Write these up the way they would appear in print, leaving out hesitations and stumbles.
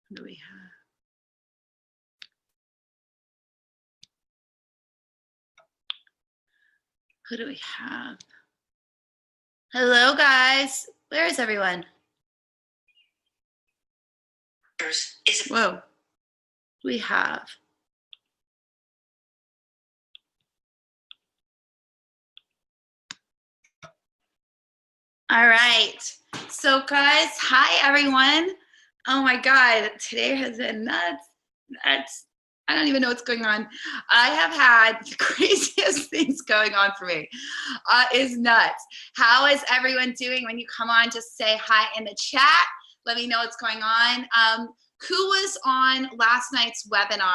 Who do we have? Who do we have? Hello, guys. Where is everyone? Whoa. We have. All right. So, guys, hi, everyone. Oh, my God. Today has been nuts. I don't even know what's going on. I have had the craziest things going on for me. It's nuts. How is everyone doing? When you come on, just say hi in the chat. Let me know what's going on. Who was on last night's webinar?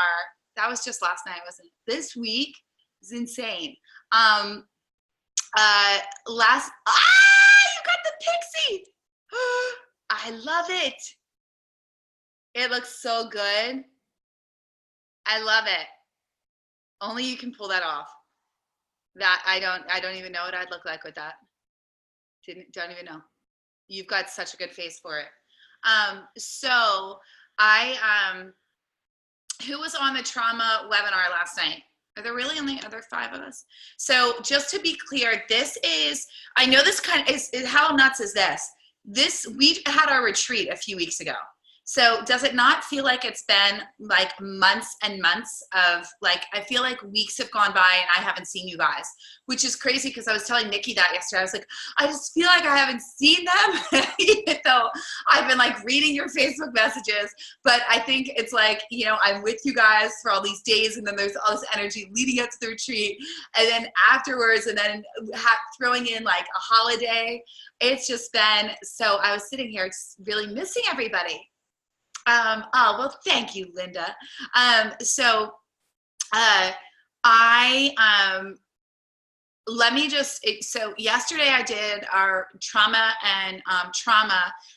That was just last night, wasn't it? This week is insane. You got the pixie. I love it. It looks so good. I love it. Only you can pull that off. That I don't even know what I'd look like with that. Don't even know. You've got such a good face for it. So who was on the trauma webinar last night? Are there really only other 5 of us? So just to be clear, this is, I know this kind of is how nuts is this? We had our retreat a few weeks ago. So does it not feel like it's been like months and months of like, I feel like weeks have gone by and I haven't seen you guys, which is crazy because I was telling Nikki that yesterday. I was like, I just feel like I haven't seen them, even though I've been like reading your Facebook messages. But I think it's like, you know, I'm with you guys for all these days and then there's all this energy leading up to the retreat. And then afterwards, and then throwing in like a holiday, it's just been, so I was sitting here just really missing everybody. Oh, well, thank you, Linda. So yesterday I did our trauma and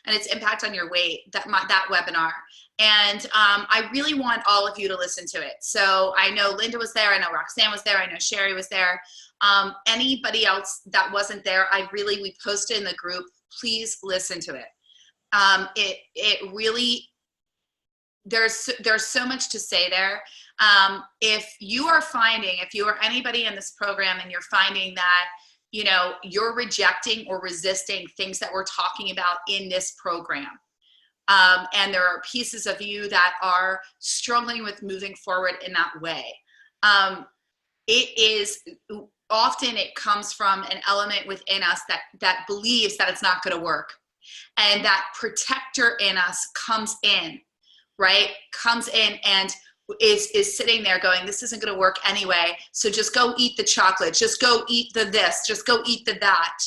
its impact on your weight, that webinar. And I really want all of you to listen to it. So I know Linda was there, I know Roxanne was there, I know Sherry was there. Anybody else that wasn't there, we posted in the group, please listen to it. It really, there's so much to say there. If you are anybody in this program and you're finding that, you know, you're rejecting or resisting things that we're talking about in this program, and there are pieces of you that are struggling with moving forward in that way, it comes from an element within us that believes that it's not going to work, and that protector in us comes in and is sitting there going, this isn't going to work anyway, so just go eat the chocolate, just go eat the this, just go eat the that.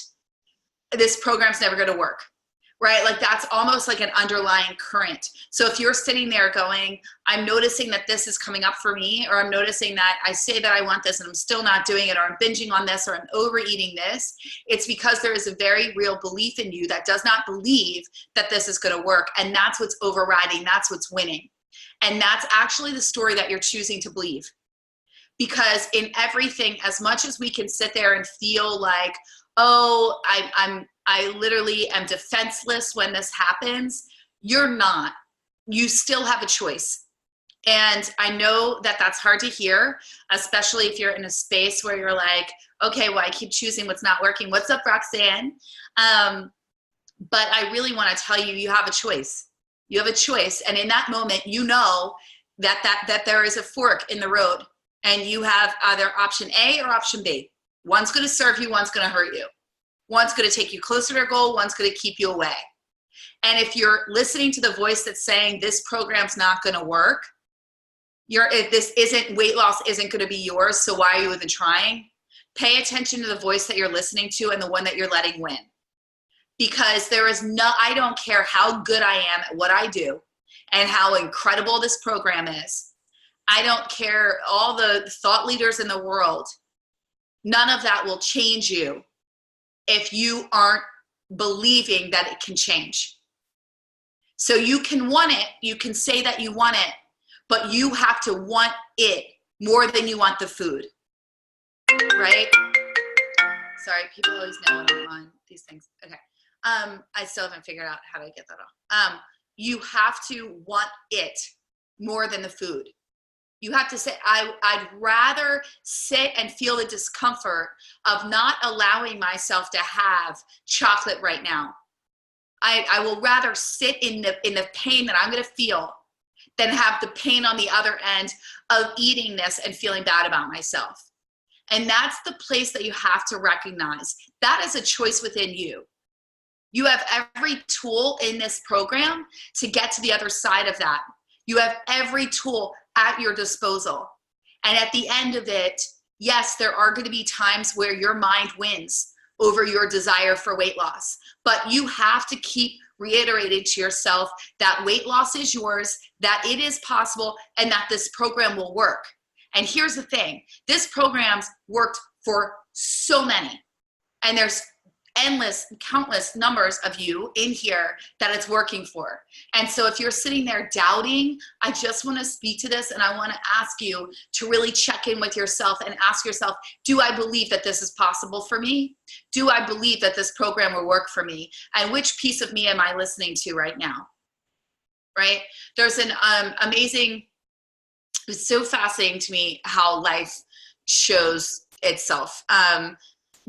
This program's never going to work, right? Like that's almost like an underlying current. So if you're sitting there going, I'm noticing that this is coming up for me, or I'm noticing that I say that I want this and I'm still not doing it, or I'm binging on this, or I'm overeating this, it's because there is a very real belief in you that does not believe that this is going to work. And that's what's overriding, that's what's winning. And that's actually the story that you're choosing to believe. Because in everything, as much as we can sit there and feel like, oh, I literally am defenseless when this happens, you're not. You still have a choice. And I know that that's hard to hear, especially if you're in a space where you're like, okay, well, I keep choosing what's not working. What's up, Roxanne? But I really want to tell you, you have a choice. You have a choice. And in that moment, you know that there is a fork in the road, and you have either option A or option B. One's going to serve you, one's going to hurt you. One's going to take you closer to your goal, one's going to keep you away. And if you're listening to the voice that's saying this program's not going to work, if weight loss isn't going to be yours, so why are you even trying? Pay attention to the voice that you're listening to and the one that you're letting win. Because I don't care how good I am at what I do and how incredible this program is. I don't care all the thought leaders in the world. None of that will change you if you aren't believing that it can change. So you can want it, you can say that you want it, but you have to want it more than you want the food, right? Sorry, people always know when I'm on these things. Okay. I still haven't figured out how to get that off. you have to want it more than the food. You have to say, I'd rather sit and feel the discomfort of not allowing myself to have chocolate right now. I will rather sit in the pain that I'm going to feel than have the pain on the other end of eating this and feeling bad about myself. And that's the place that you have to recognize. That is a choice within you. You have every tool in this program to get to the other side of that. You have every tool at your disposal. And at the end of it, yes, there are going to be times where your mind wins over your desire for weight loss. But you have to keep reiterating to yourself that weight loss is yours, that it is possible, and that this program will work. And here's the thing, this program's worked for so many. And there's endless, countless numbers of you in here that it's working for. And so if you're sitting there doubting, I just want to speak to this, and I want to ask you to really check in with yourself and ask yourself, do I believe that this is possible for me? Do I believe that this program will work for me? And which piece of me am I listening to right now? Right? There's an amazing, it's so fascinating to me how life shows itself.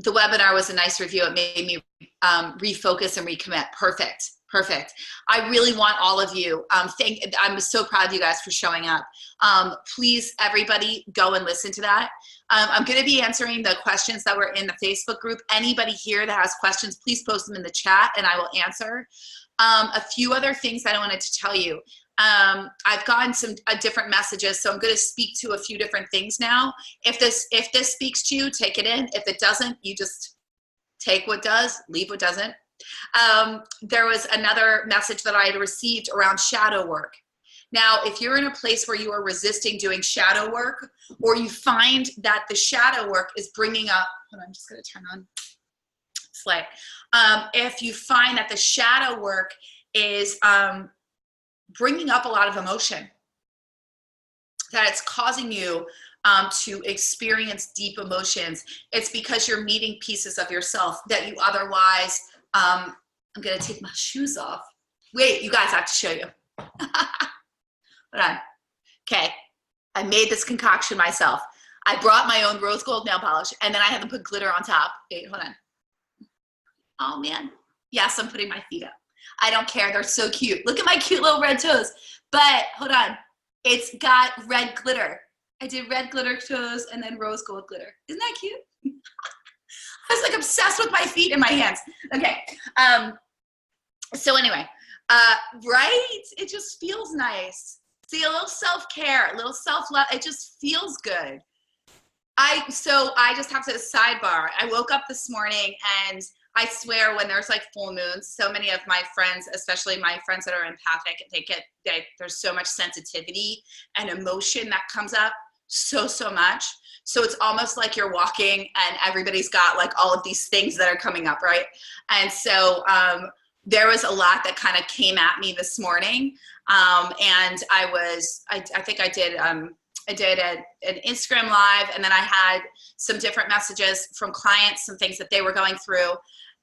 The webinar was a nice review. It made me refocus and recommit. Perfect. Perfect. I really want all of you. I'm so proud of you guys for showing up. Please, everybody, go and listen to that. I'm going to be answering the questions that were in the Facebook group. Anybody here that has questions, please post them in the chat and I will answer. A few other things that I wanted to tell you. I've gotten some different messages, so I'm going to speak to a few different things now. If this speaks to you, take it in. If it doesn't, you just take what does, leave what doesn't. There was another message that I had received around shadow work. Now, if you're in a place where you are resisting doing shadow work, or you find that the shadow work is bringing up, hold on, I'm just going to turn on this light. If you find that the shadow work is bringing up a lot of emotion, that it's causing you to experience deep emotions, it's because you're meeting pieces of yourself that you otherwise, I'm going to take my shoes off. Wait, you guys, I have to show you. Hold on. Okay, I made this concoction myself. I brought my own rose gold nail polish, and then I had them put glitter on top. Wait, hold on. Oh, man. Yes, I'm putting my feet up. I don't care. They're so cute. Look at my cute little red toes. But hold on. It's got red glitter. I did red glitter toes and then rose gold glitter. Isn't that cute? I was like obsessed with my feet and my hands. Okay. So anyway, right? It just feels nice. See, a little self-care, a little self-love. It just feels good. So I just have to sidebar. I woke up this morning and I swear when there's like full moons, so many of my friends, especially my friends that are empathic, there's so much sensitivity and emotion that comes up so much. So it's almost like you're walking and everybody's got like all of these things that are coming up, right? And so there was a lot that kind of came at me this morning. And I think I did an Instagram live, and then I had some different messages from clients, some things that they were going through.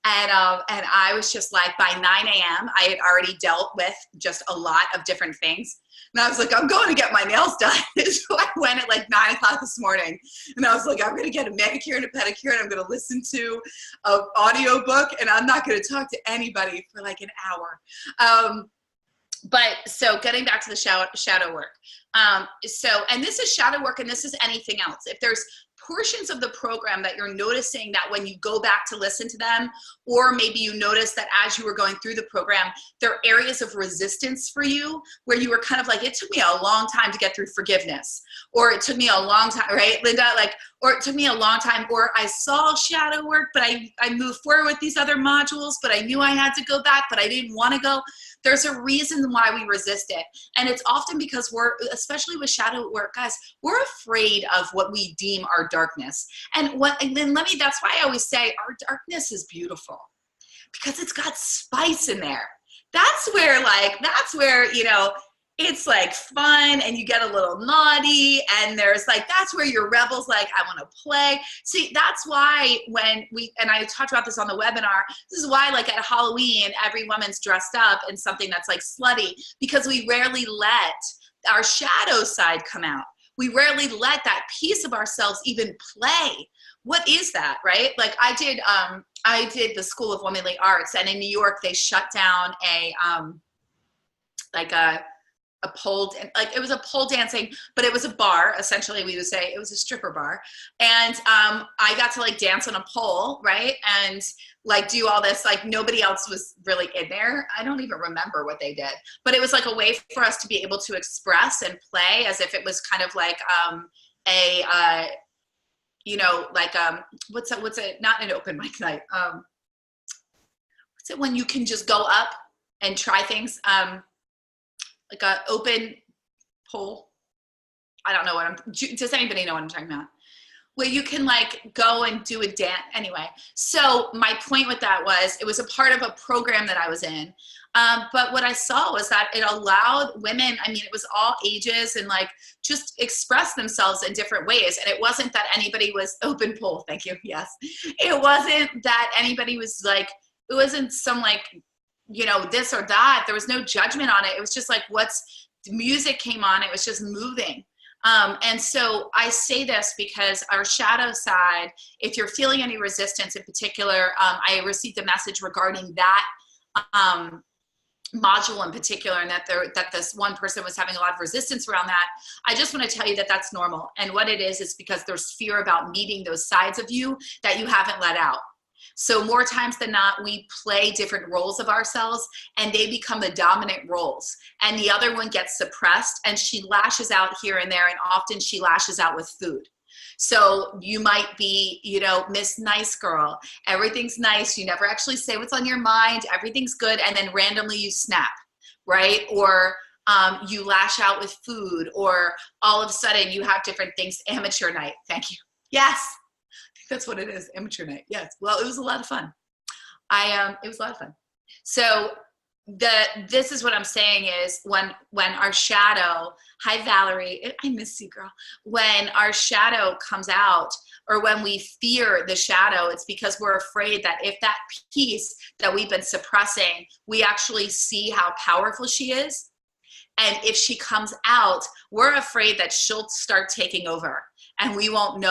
And I was just like, by 9 a.m., I had already dealt with just a lot of different things. And I was like, I'm going to get my nails done. So I went at like 9 o'clock this morning. And I was like, I'm going to get a manicure and a pedicure, and I'm going to listen to an audio book, and I'm not going to talk to anybody for like an hour. But so getting back to the shadow work. And this is shadow work, and this is anything else. If there's portions of the program that you're noticing that when you go back to listen to them, or maybe you notice that as you were going through the program, there are areas of resistance for you where you were kind of like, it took me a long time to get through forgiveness, or it took me a long time, right, Linda? Or it took me a long time, or I saw shadow work, but I moved forward with these other modules, but I knew I had to go back, but I didn't want to go. There's a reason why we resist it. And it's often because especially with shadow work, guys, we're afraid of what we deem our darkness. And that's why I always say our darkness is beautiful, because it's got spice in there. That's where, it's like fun and you get a little naughty, and there's like, that's where your rebel's like, I want to play. See, that's why and I talked about this on the webinar, this is why like at Halloween, every woman's dressed up in something that's like slutty, because we rarely let our shadow side come out. We rarely let that piece of ourselves even play. What is that, right? Like I did the School of Womanly Arts, and in New York, they shut down a pole, like it was a pole dancing, but it was a bar, essentially. We would say it was a stripper bar. And I got to like dance on a pole, right? And like do all this, like nobody else was really in there. I don't even remember what they did, but it was like a way for us to be able to express and play as if it was kind of like what's it, not an open mic night. What's it when you can just go up and try things? Like a open poll. I don't know what does anybody know what I'm talking about? Where you can like go and do a dance. Anyway, so my point with that was, it was a part of a program that I was in. But what I saw was that it allowed women, I mean, it was all ages, and like just express themselves in different ways. And it wasn't that anybody was open poll. Thank you. Yes. It wasn't that anybody was like, it wasn't some like, you know, this or that. There was no judgment on it. It was just like music came on. It was just moving. And so I say this because our shadow side, if you're feeling any resistance in particular, I received a message regarding that module in particular, and that this one person was having a lot of resistance around that. I just want to tell you that that's normal. And what it is because there's fear about meeting those sides of you that you haven't let out. So more times than not, we play different roles of ourselves, and they become the dominant roles. And the other one gets suppressed, and she lashes out here and there, and often she lashes out with food. So you might be, you know, Miss Nice Girl. Everything's nice. You never actually say what's on your mind. Everything's good. And then randomly you snap, right? Or you lash out with food, or all of a sudden you have different things. Amateur night. Thank you. Yes. That's what it is, amateur night. Yes. Well, it was a lot of fun. It was a lot of fun. So this is what I'm saying is when our shadow, hi Valerie, I miss you, girl. When our shadow comes out, or when we fear the shadow, it's because we're afraid that if that piece that we've been suppressing, we actually see how powerful she is. And if she comes out, we're afraid that she'll start taking over, and we won't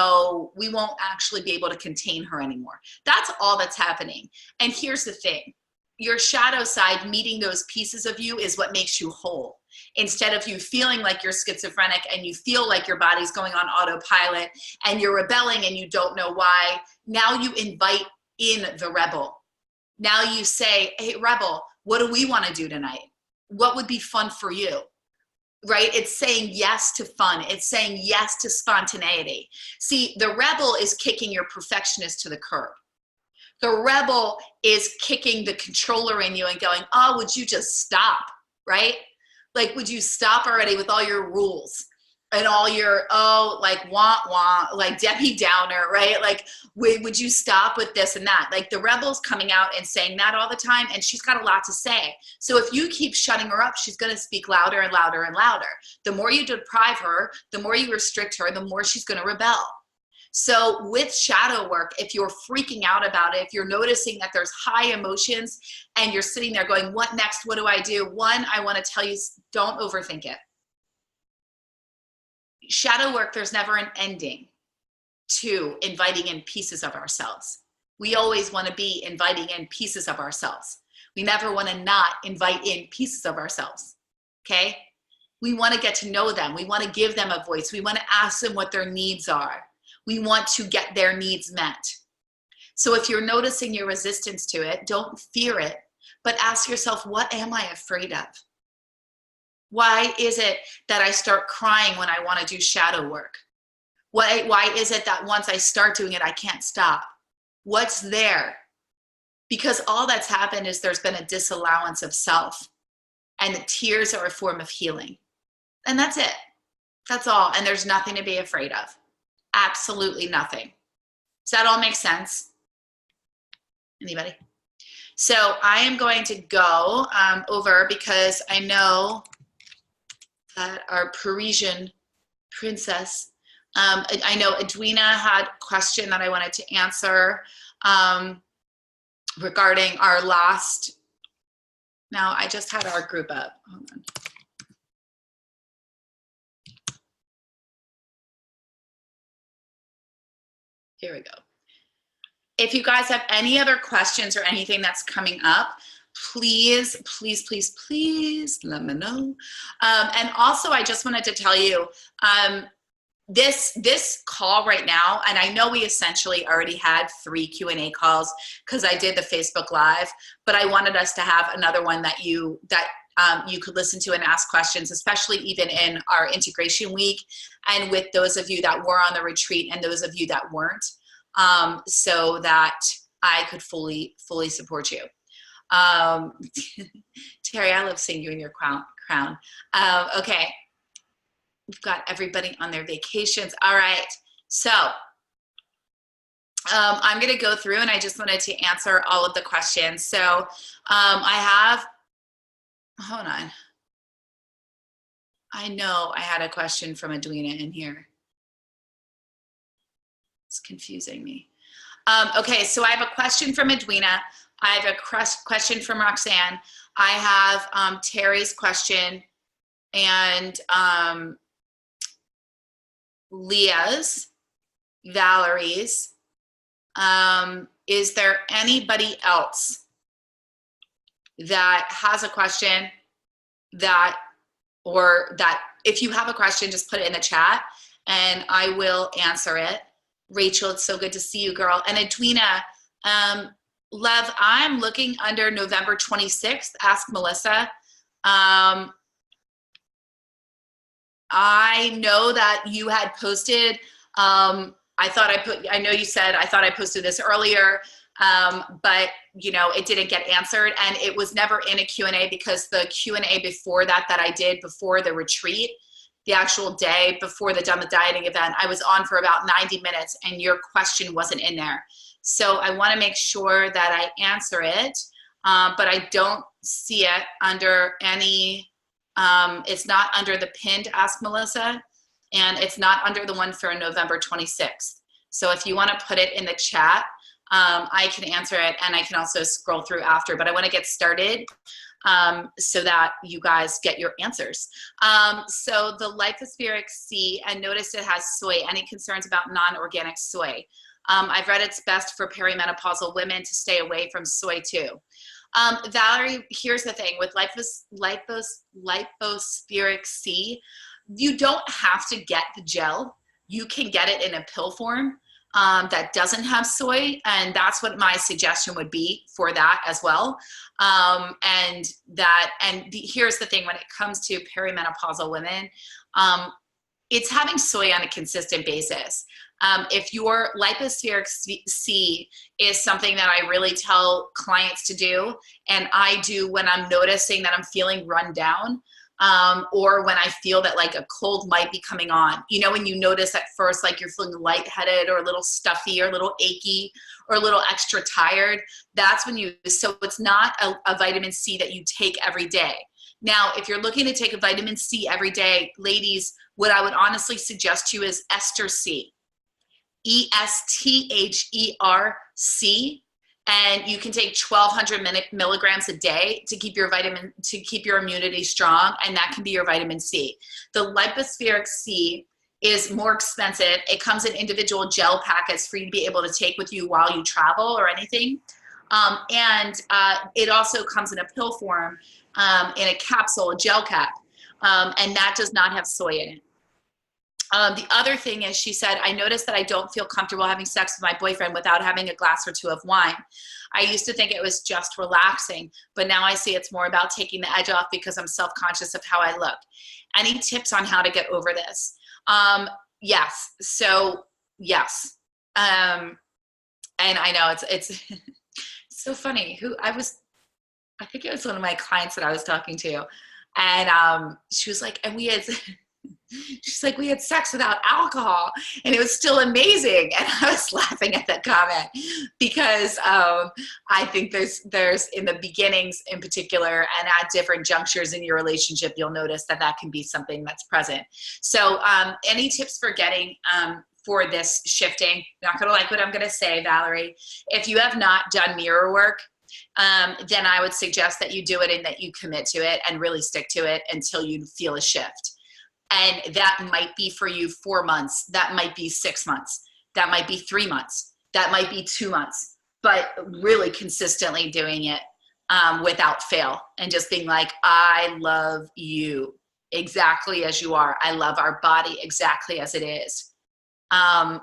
actually be able to contain her anymore. That's all that's happening. And here's the thing. Your shadow side meeting those pieces of you is what makes you whole. Instead of you feeling like you're schizophrenic and you feel like your body's going on autopilot and you're rebelling and you don't know why, now you invite in the rebel. Now you say, hey, rebel, what do we want to do tonight? What would be fun for you? Right? It's saying yes to fun. It's saying yes to spontaneity. See, the rebel is kicking your perfectionist to the curb. The rebel is kicking the controller in you and going, oh, would you just stop? Right? Like, would you stop already with all your rules and all your, like like Debbie Downer, right? Like, would you stop with this and that? Like, the rebel's coming out and saying that all the time, and she's got a lot to say. So if you keep shutting her up, she's going to speak louder and louder and louder. The more you deprive her, the more you restrict her, the more she's going to rebel. So with shadow work, if you're freaking out about it, if you're noticing that there's high emotions and you're sitting there going, what next? What do I do? One, I want to tell you, don't overthink it. Shadow work, there's never an ending to inviting in pieces of ourselves. We always want to be inviting in pieces of ourselves. We never want to not invite in pieces of ourselves, okay? We want to get to know them. We want to give them a voice. We want to ask them what their needs are. We want to get their needs met. So if you're noticing your resistance to it, don't fear it, but ask yourself, what am I afraid of? Why is it that I start crying when I want to do shadow work? Why is it that once I start doing it, I can't stop? What's there? Because all that's happened is there's been a disallowance of self, and the tears are a form of healing. And that's it. That's all. And there's nothing to be afraid of. Absolutely nothing. Does that all make sense? Anybody? So I am going to go over, because I know that our Parisian princess. I know Edwina had a question that I wanted to answer regarding our last, now I just had our group up, hold on. Here we go. If you guys have any other questions or anything that's coming up, please, please, please, please let me know. And also, I just wanted to tell you, this call right now, and I know we essentially already had 3 Q&A calls because I did the Facebook Live, but I wanted us to have another one that you could listen to and ask questions, especially even in our integration week, and with those of you that were on the retreat and those of you that weren't, so that I could fully support you. Terry, I love seeing you in your crown. Okay, we've got everybody on their vacations. All right, so I'm gonna go through, and I just wanted to answer all of the questions. So I have, hold on. I know I had a question from Edwina in here. It's confusing me. Okay, so I have a question from Edwina. I have a question from Roxanne. I have Terry's question and Leah's, Valerie's. Is there anybody else that has a question that, or that if you have a question, just put it in the chat and I will answer it. Rachel, it's so good to see you, girl. And Edwina, Lev, I'm looking under November 26th, Ask Melissa. I know that you had posted, I know you said, I thought I posted this earlier, but you know, it didn't get answered, and it was never in a Q&A because the Q&A before that I did before the retreat, the actual day before the Done with Dieting event, I was on for about 90 minutes and your question wasn't in there. So I want to make sure that I answer it, but I don't see it under any, it's not under the pinned Ask Melissa, and it's not under the one for November 26th. So if you want to put it in the chat, I can answer it, and I can also scroll through after, but I want to get started so that you guys get your answers. So the Lipospheric C, and notice it has soy. Any concerns about non-organic soy? I've read it's best for perimenopausal women to stay away from soy too. Valerie, here's the thing with Lipospheric C, you don't have to get the gel. You can get it in a pill form that doesn't have soy, and that's what my suggestion would be for that as well. Here's the thing, when it comes to perimenopausal women, it's having soy on a consistent basis. If your Lipospheric C is something that I really tell clients to do, and I do when I'm noticing that I'm feeling run down, or when I feel that like a cold might be coming on, you know, when you notice at first like you're feeling lightheaded or a little stuffy or a little achy or a little extra tired, that's when so it's not a vitamin C that you take every day. Now, if you're looking to take a vitamin C every day, ladies, what I would honestly suggest to you is Ester C. ESTHERC, and you can take 1,200 milligrams a day to keep your immunity strong, and that can be your vitamin C. The Lipospheric C is more expensive. It comes in individual gel packets for you to be able to take with you while you travel or anything. It also comes in a pill form, in a capsule, a gel cap, and that does not have soy in it. The other thing is, she said, I noticed that I don't feel comfortable having sex with my boyfriend without having a glass or 2 of wine. I used to think it was just relaxing, but now I see it's more about taking the edge off because I'm self-conscious of how I look. Any tips on how to get over this? Yes. So yes. And I know it's so funny. I think it was one of my clients that I was talking to, and she was like, and we had She's like, we had sex without alcohol and it was still amazing. And I was laughing at that comment because I think there's in the beginnings in particular and at different junctures in your relationship, you'll notice that that can be something that's present. So any tips for getting for this shifting? You're not going to like what I'm going to say, Valerie. If you have not done mirror work, then I would suggest that you do it and that you commit to it and really stick to it until you feel a shift. And that might be for you 4 months. That might be 6 months. That might be 3 months. That might be 2 months. But really consistently doing it without fail and just being like, I love you exactly as you are. I love our body exactly as it is.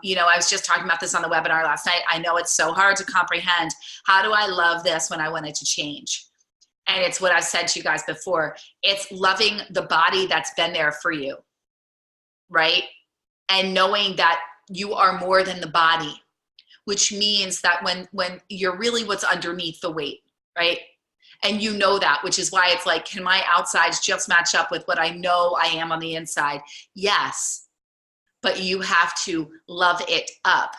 You know, I was just talking about this on the webinar last night. I know it's so hard to comprehend. How do I love this when I want it to change? And it's what I've said to you guys before. It's loving the body that's been there for you, right? And knowing that you are more than the body, which means that when you're really what's underneath the weight, right? And you know that, which is why it's like, can my outsides just match up with what I know I am on the inside? Yes, but you have to love it up.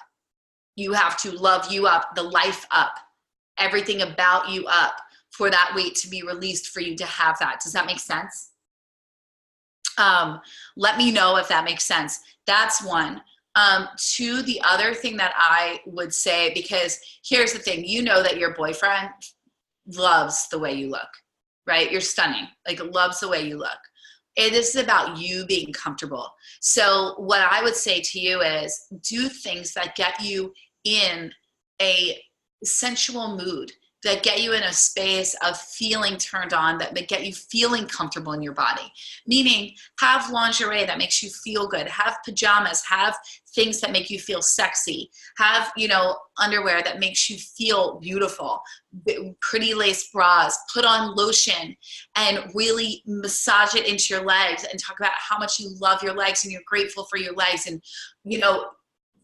You have to love you up, the life up, everything about you up, for that weight to be released, for you to have that. Does that make sense? Let me know if that makes sense. That's one. Two, the other thing that I would say, because here's the thing, you know that your boyfriend loves the way you look, right? You're stunning, like loves the way you look. This is about you being comfortable. So what I would say to you is do things that get you in a sensual mood, that get you in a space of feeling turned on, that get you feeling comfortable in your body. Meaning have lingerie that makes you feel good, have pajamas, have things that make you feel sexy, have, you know, underwear that makes you feel beautiful, pretty lace bras, put on lotion and really massage it into your legs and talk about how much you love your legs and you're grateful for your legs, and, you know,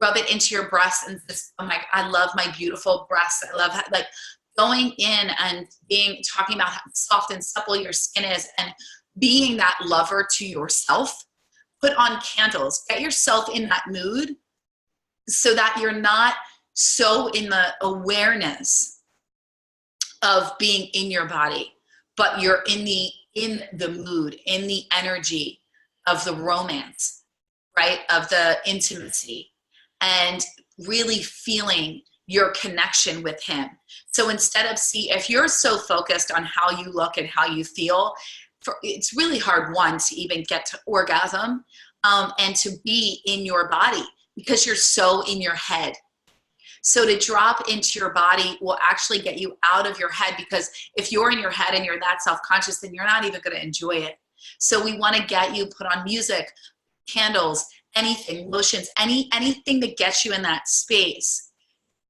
rub it into your breasts and just, oh my, I love my beautiful breasts. I love how, like, going in and talking about how soft and supple your skin is and being that lover to yourself. Put on candles, get yourself in that mood so that you're not so in the awareness of being in your body, but you're in the mood, in the energy of the romance, right? Of the intimacy, and really feeling your connection with him. So instead of if you're so focused on how you look and how you feel, it's really hard, one, to even get to orgasm and to be in your body because you're so in your head. So to drop into your body will actually get you out of your head, because if you're in your head and you're that self-conscious, then you're not even going to enjoy it. So we want to get you, put on music, candles, anything, lotions, anything that gets you in that space.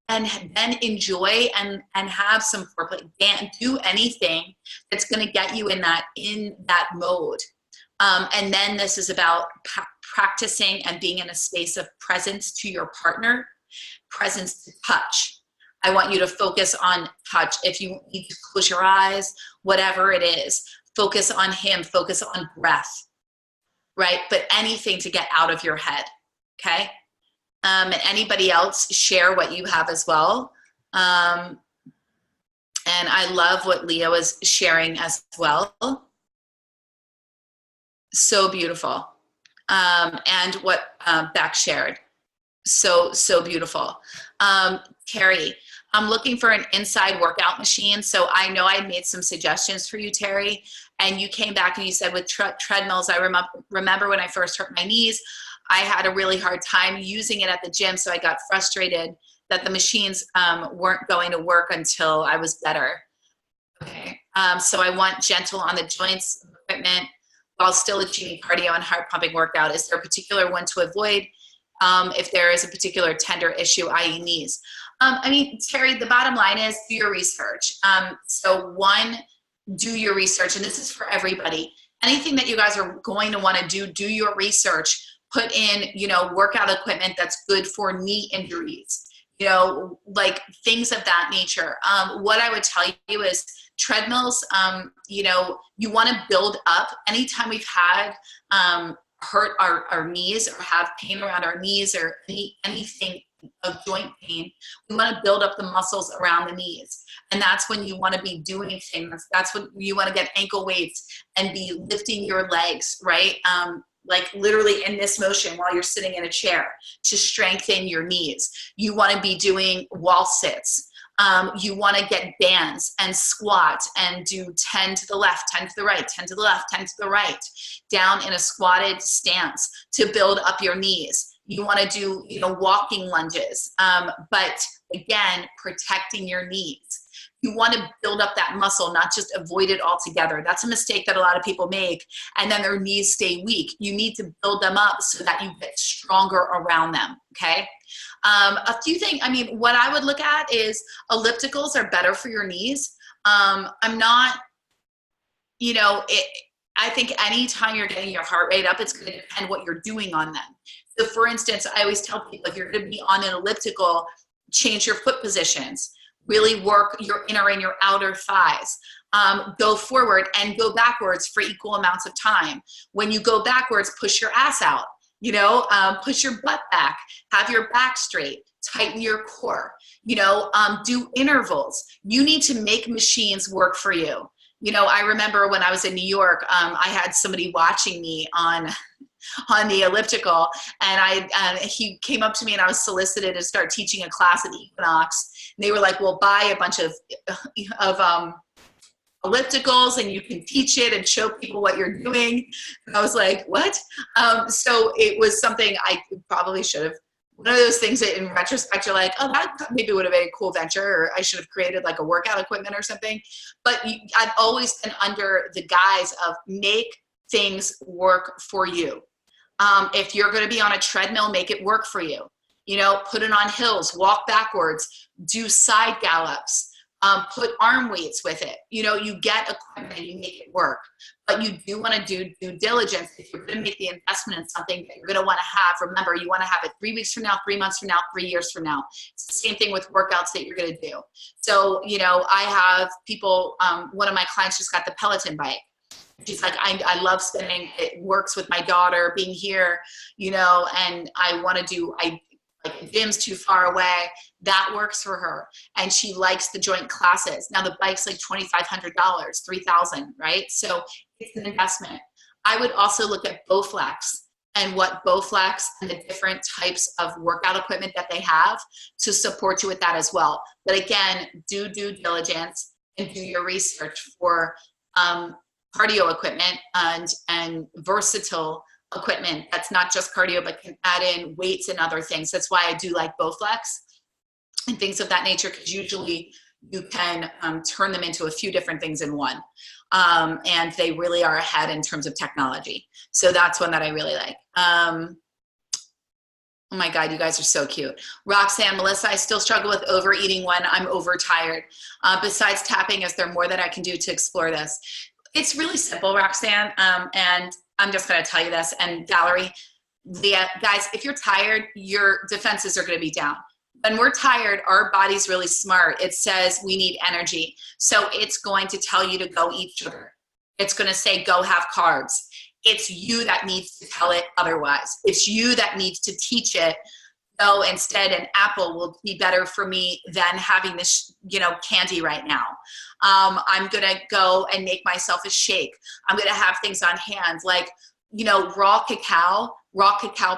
And then enjoy and have some foreplay, do anything that's going to get you in that mode. And then this is about practicing and being in a space of presence to your partner, presence to touch. I want you to focus on touch. If you need to close your eyes, whatever it is, focus on him, focus on breath, right? But anything to get out of your head, okay? And anybody else share what you have as well. And I love what Leo is sharing as well. So beautiful. And what Beck shared. So beautiful. Terry, I'm looking for an inside workout machine. So I know I made some suggestions for you, Terry, and you came back and you said with treadmills, I remember when I first hurt my knees, I had a really hard time using it at the gym, so I got frustrated that the machines weren't going to work until I was better. Okay, so I want gentle on the joints equipment while still achieving cardio and heart pumping workout. Is there a particular one to avoid if there is a particular tender issue, i.e. knees? I mean, Terry, the bottom line is do your research. So one, do your research, and this is for everybody. Anything that you guys are going to want to do your research. Put in, you know, workout equipment that's good for knee injuries, you know, like things of that nature. What I would tell you is treadmills, you know, you want to build up. Anytime we've had hurt our knees or have pain around our knees or anything of joint pain, we want to build up the muscles around the knees. And that's when you want to be doing things. That's when you want to get ankle weights and be lifting your legs, right? Like literally in this motion while you're sitting in a chair to strengthen your knees. You want to be doing wall sits. You want to get bands and squat and do 10 to the left, 10 to the right, 10 to the left, 10 to the right, down in a squatted stance to build up your knees. You want to do, walking lunges, but again, protecting your knees. You want to build up that muscle, not just avoid it altogether. That's a mistake that a lot of people make, and then their knees stay weak. You need to build them up so that you get stronger around them, okay? A few things, what I would look at is ellipticals are better for your knees. I'm not, I think anytime you're getting your heart rate up, it's going to depend what you're doing on them. So for instance, I always tell people, if you're going to be on an elliptical, change your foot positions. Really work your inner and your outer thighs. Go forward and go backwards for equal amounts of time. When you go backwards, push your ass out, push your butt back, have your back straight, tighten your core, do intervals. You need to make machines work for you. I remember when I was in New York, I had somebody watching me on the elliptical, and he came up to me and I was solicited to start teaching a class at Equinox. And they were like, well, buy a bunch of ellipticals and you can teach it and show people what you're doing. And I was like, what? So it was something I probably should have. One of those things that in retrospect, you're like, oh, that maybe would have been a cool venture, or I should have created like a workout equipment or something. But I've always been under the guise of make things work for you. If you're going to be on a treadmill, make it work for you. Put it on hills, walk backwards, do side gallops, put arm weights with it. You get equipment and you make it work. But you do want to do due diligence. If you're going to make the investment in something that you're going to want to have, remember, you want to have it 3 weeks from now, 3 months from now, 3 years from now. It's the same thing with workouts that you're going to do. So, I have people, one of my clients just got the Peloton bike. She's like, I love spinning. It works with my daughter being here, and I want to do, like the gym's too far away. That works for her. And she likes the joint classes. Now the bike's like $2,500, $3,000, right? So it's an investment. I would also look at Bowflex and what Bowflex and the different types of workout equipment that they have to support you with that as well. But again, do due diligence and do your research for cardio equipment and versatile equipment that's not just cardio but can add in weights and other things. That's why I do like Bowflex and things of that nature, because usually you can turn them into a few different things in one, and they really are ahead in terms of technology. So that's one that I really like. Oh my God, you guys are so cute. Roxanne, Melissa, I still struggle with overeating when I'm overtired. Besides tapping, is there more that I can do to explore this? It's really simple, Roxanne, and I'm just going to tell you this. And Valerie, Leah, guys, if you're tired, your defenses are going to be down. When we're tired, our body's really smart. It says we need energy. So it's going to tell you to go eat sugar. It's going to say go have carbs. It's you that needs to tell it otherwise. It's you that needs to teach it. No, instead an apple will be better for me than having this, candy right now. I'm going to go and make myself a shake. I'm going to have things on hand like, raw cacao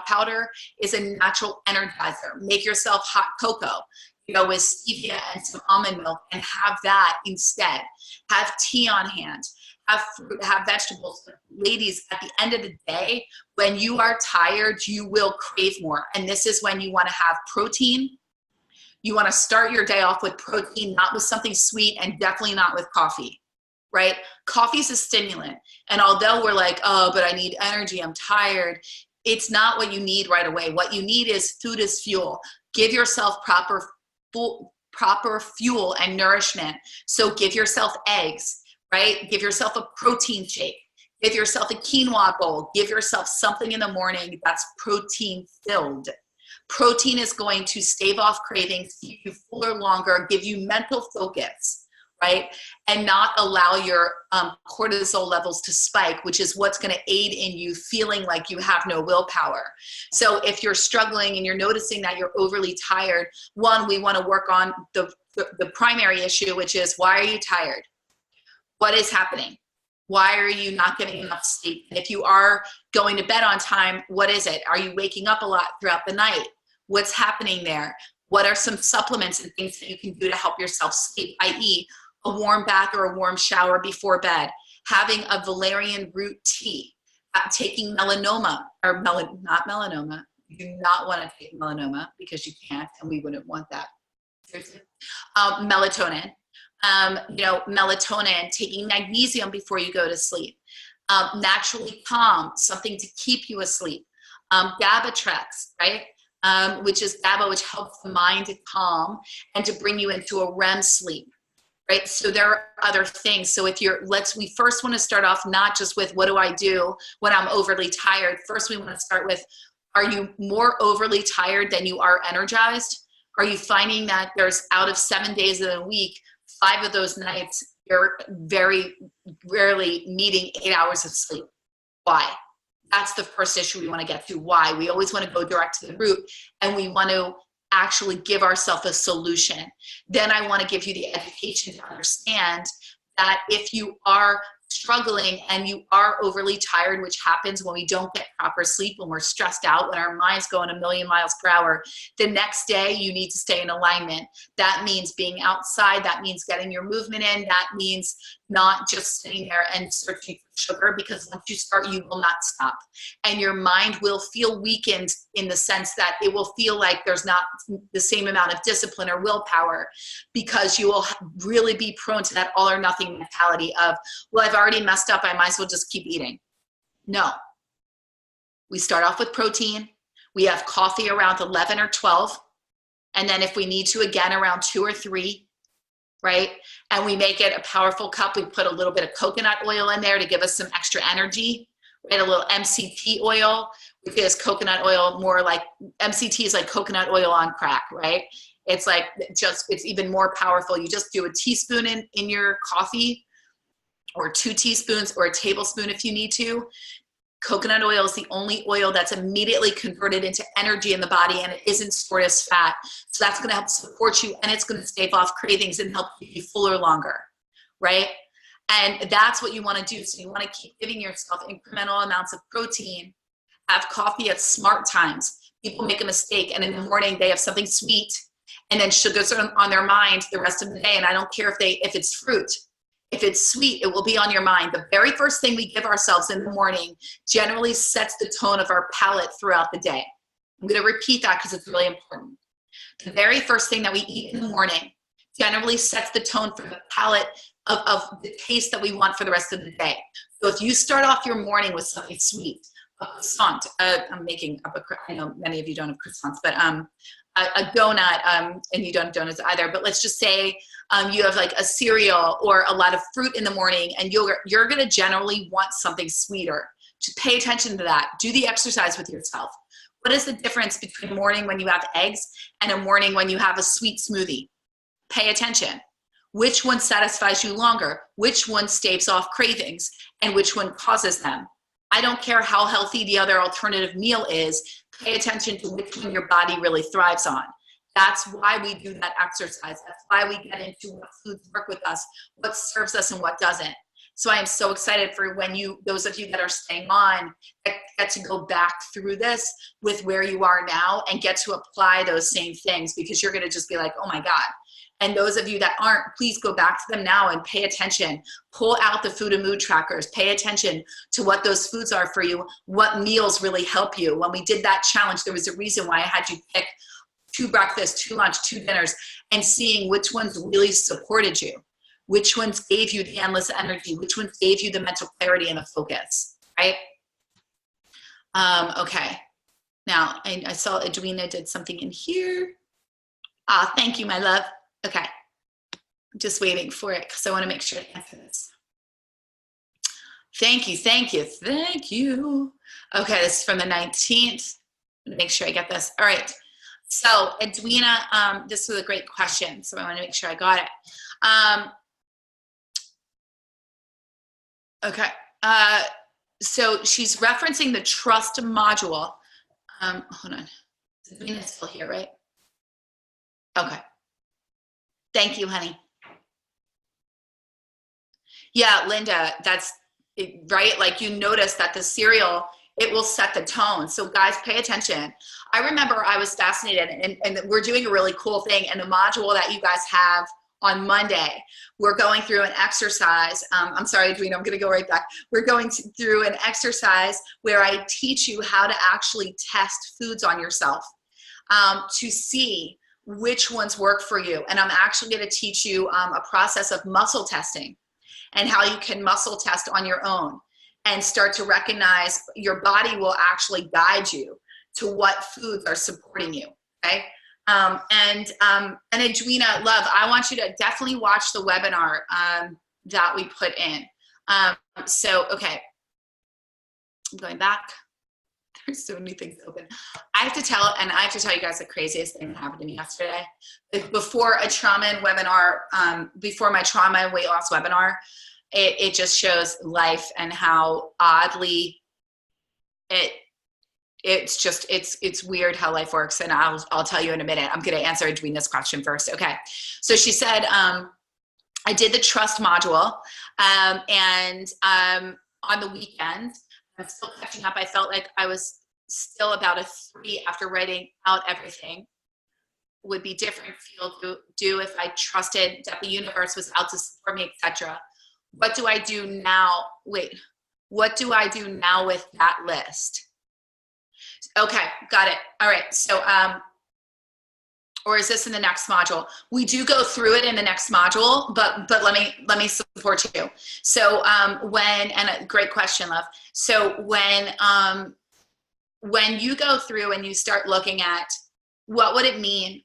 powder is a natural energizer. Make yourself hot cocoa, with stevia and some almond milk, and have that instead. Have tea on hand. Have fruit, have vegetables. Ladies, at the end of the day, when you are tired, you will crave more. And this is when you want to have protein. You want to start your day off with protein, not with something sweet, and definitely not with coffee, right? Coffee is a stimulant. And although we're like, oh, but I need energy, I'm tired, it's not what you need right away. What you need is food is fuel. Give yourself proper fuel and nourishment. So give yourself eggs, right? Give yourself a protein shake. Give yourself a quinoa bowl. Give yourself something in the morning that's protein filled. Protein is going to stave off cravings, keep you fuller longer, give you mental focus, right? And not allow your cortisol levels to spike, which is what's going to aid in you feeling like you have no willpower. So if you're struggling and you're noticing that you're overly tired, one, we want to work on the primary issue, which is, why are you tired? What is happening? Why are you not getting enough sleep? And if you are going to bed on time, what is it? Are you waking up a lot throughout the night? What's happening there? What are some supplements and things that you can do to help yourself sleep, i.e., a warm bath or a warm shower before bed, having a valerian root tea, taking melanoma, or not melanoma. You do not want to take melanoma because you can't, and we wouldn't want that. Melatonin. Melatonin, taking magnesium before you go to sleep. Naturally calm, something to keep you asleep. GABA-trex, right? Which is GABA, which helps the mind to calm and to bring you into a REM sleep, right? So there are other things. So if we first want to start off not just with, what do I do when I'm overly tired? First, we want to start with, are you more overly tired than you are energized? Are you finding that there's, out of 7 days in a week, 5 of those nights, you're very rarely needing 8 hours of sleep? Why? That's the first issue we want to get to. Why? We always want to go direct to the root, and we want to actually give ourselves a solution. Then I want to give you the education to understand that if you are struggling and you are overly tired, which happens when we don't get proper sleep, when we're stressed out, when our mind's going a million miles per hour, the next day you need to stay in alignment. That means being outside. That means getting your movement in. That means not just sitting there and searching for sugar, because once you start, you will not stop. And your mind will feel weakened in the sense that it will feel like there's not the same amount of discipline or willpower, because you will really be prone to that all or nothing mentality of, well, I've already messed up, I might as well just keep eating. No. We start off with protein. We have coffee around 11 or 12. And then if we need to, again, around 2 or 3. Right? And we make it a powerful cup. We put a little bit of coconut oil in there to give us some extra energy, right? A little MCT oil, which is coconut oil, more like, MCT is like coconut oil on crack, right? It's like, it's even more powerful. You just do a teaspoon in your coffee, or 2 teaspoons, or a tablespoon if you need to. Coconut oil is the only oil that's immediately converted into energy in the body, and it isn't stored as fat. So that's going to help support you, and it's going to stave off cravings and help keep you fuller longer, right? And that's what you want to do. So you want to keep giving yourself incremental amounts of protein. Have coffee at smart times. People make a mistake, and in the morning they have something sweet, and then sugars are on their mind the rest of the day. And I don't care if it's fruit. If it's sweet, it will be on your mind. The very first thing we give ourselves in the morning generally sets the tone of our palate throughout the day. I'm going to repeat that because it's really important. The very first thing that we eat in the morning generally sets the tone for the palate of the taste that we want for the rest of the day. So if you start off your morning with something sweet, a croissant, I'm making up I know many of you don't have croissants, but a donut, and you don't have donuts either, but let's just say you have like a cereal or a lot of fruit in the morning, and you're going to generally want something sweeter. Just pay attention to that. Do the exercise with yourself. What is the difference between a morning when you have eggs and a morning when you have a sweet smoothie? Pay attention. Which one satisfies you longer? Which one staves off cravings? And which one causes them? I don't care how healthy the other alternative meal is. Pay attention to which one your body really thrives on. That's why we do that exercise. That's why we get into what foods work with us, what serves us and what doesn't. So I am so excited for those of you that are staying on, get to go back through this with where you are now and get to apply those same things, because you're going to just be like, oh my God. And those of you that aren't, please go back to them now and pay attention. Pull out the food and mood trackers. Pay attention to what those foods are for you, what meals really help you. When we did that challenge, there was a reason why I had you pick 2 breakfasts, 2 lunch, 2 dinners, and seeing which ones really supported you, which ones gave you the endless energy, which ones gave you the mental clarity and the focus, right? Okay. Now, I saw Edwina did something in here. Thank you, my love. Okay, I'm just waiting for it because I want to make sure I answer this. Thank you, thank you, thank you. Okay, this is from the 19th. I'm gonna make sure I get this. All right, so Edwina, this was a great question, so I want to make sure I got it. Okay. So she's referencing the trust module. Hold on. Sabrina's still here, right? Okay. Thank you, honey. Yeah, Linda, that's right. Like you notice that the cereal, it will set the tone. So guys, pay attention. I remember I was fascinated and we're doing a really cool thing. And the module that you guys have on Monday, we're going through an exercise. I'm sorry, Adrina, I'm going to go right back. We're going through an exercise where I teach you how to actually test foods on yourself to see which ones work for you. And I'm actually going to teach you a process of muscle testing and how you can muscle test on your own and start to recognize your body will actually guide you to what foods are supporting you, okay? And Edwina, love, I want you to definitely watch the webinar that we put in. Okay, I'm going back. There's so many things open. I have to tell you guys the craziest thing that happened to me yesterday. Before a trauma and webinar, before my trauma and weight loss webinar, it just shows life and how oddly it's weird how life works. And I'll tell you in a minute. I'm going to answer Edwina's question first. Okay. So she said, I did the trust module, and on the weekend, I'm still catching up. I felt like I was still about a 3 after writing out everything. Would be different feel to do if I trusted that the universe was out to support me, etc. What do I do now? Wait, what do I do now with that list? Okay, got it. All right. So, or is this in the next module? We do go through it in the next module, but let me support you. So and a great question, love. So when you go through and you start looking at what would it mean,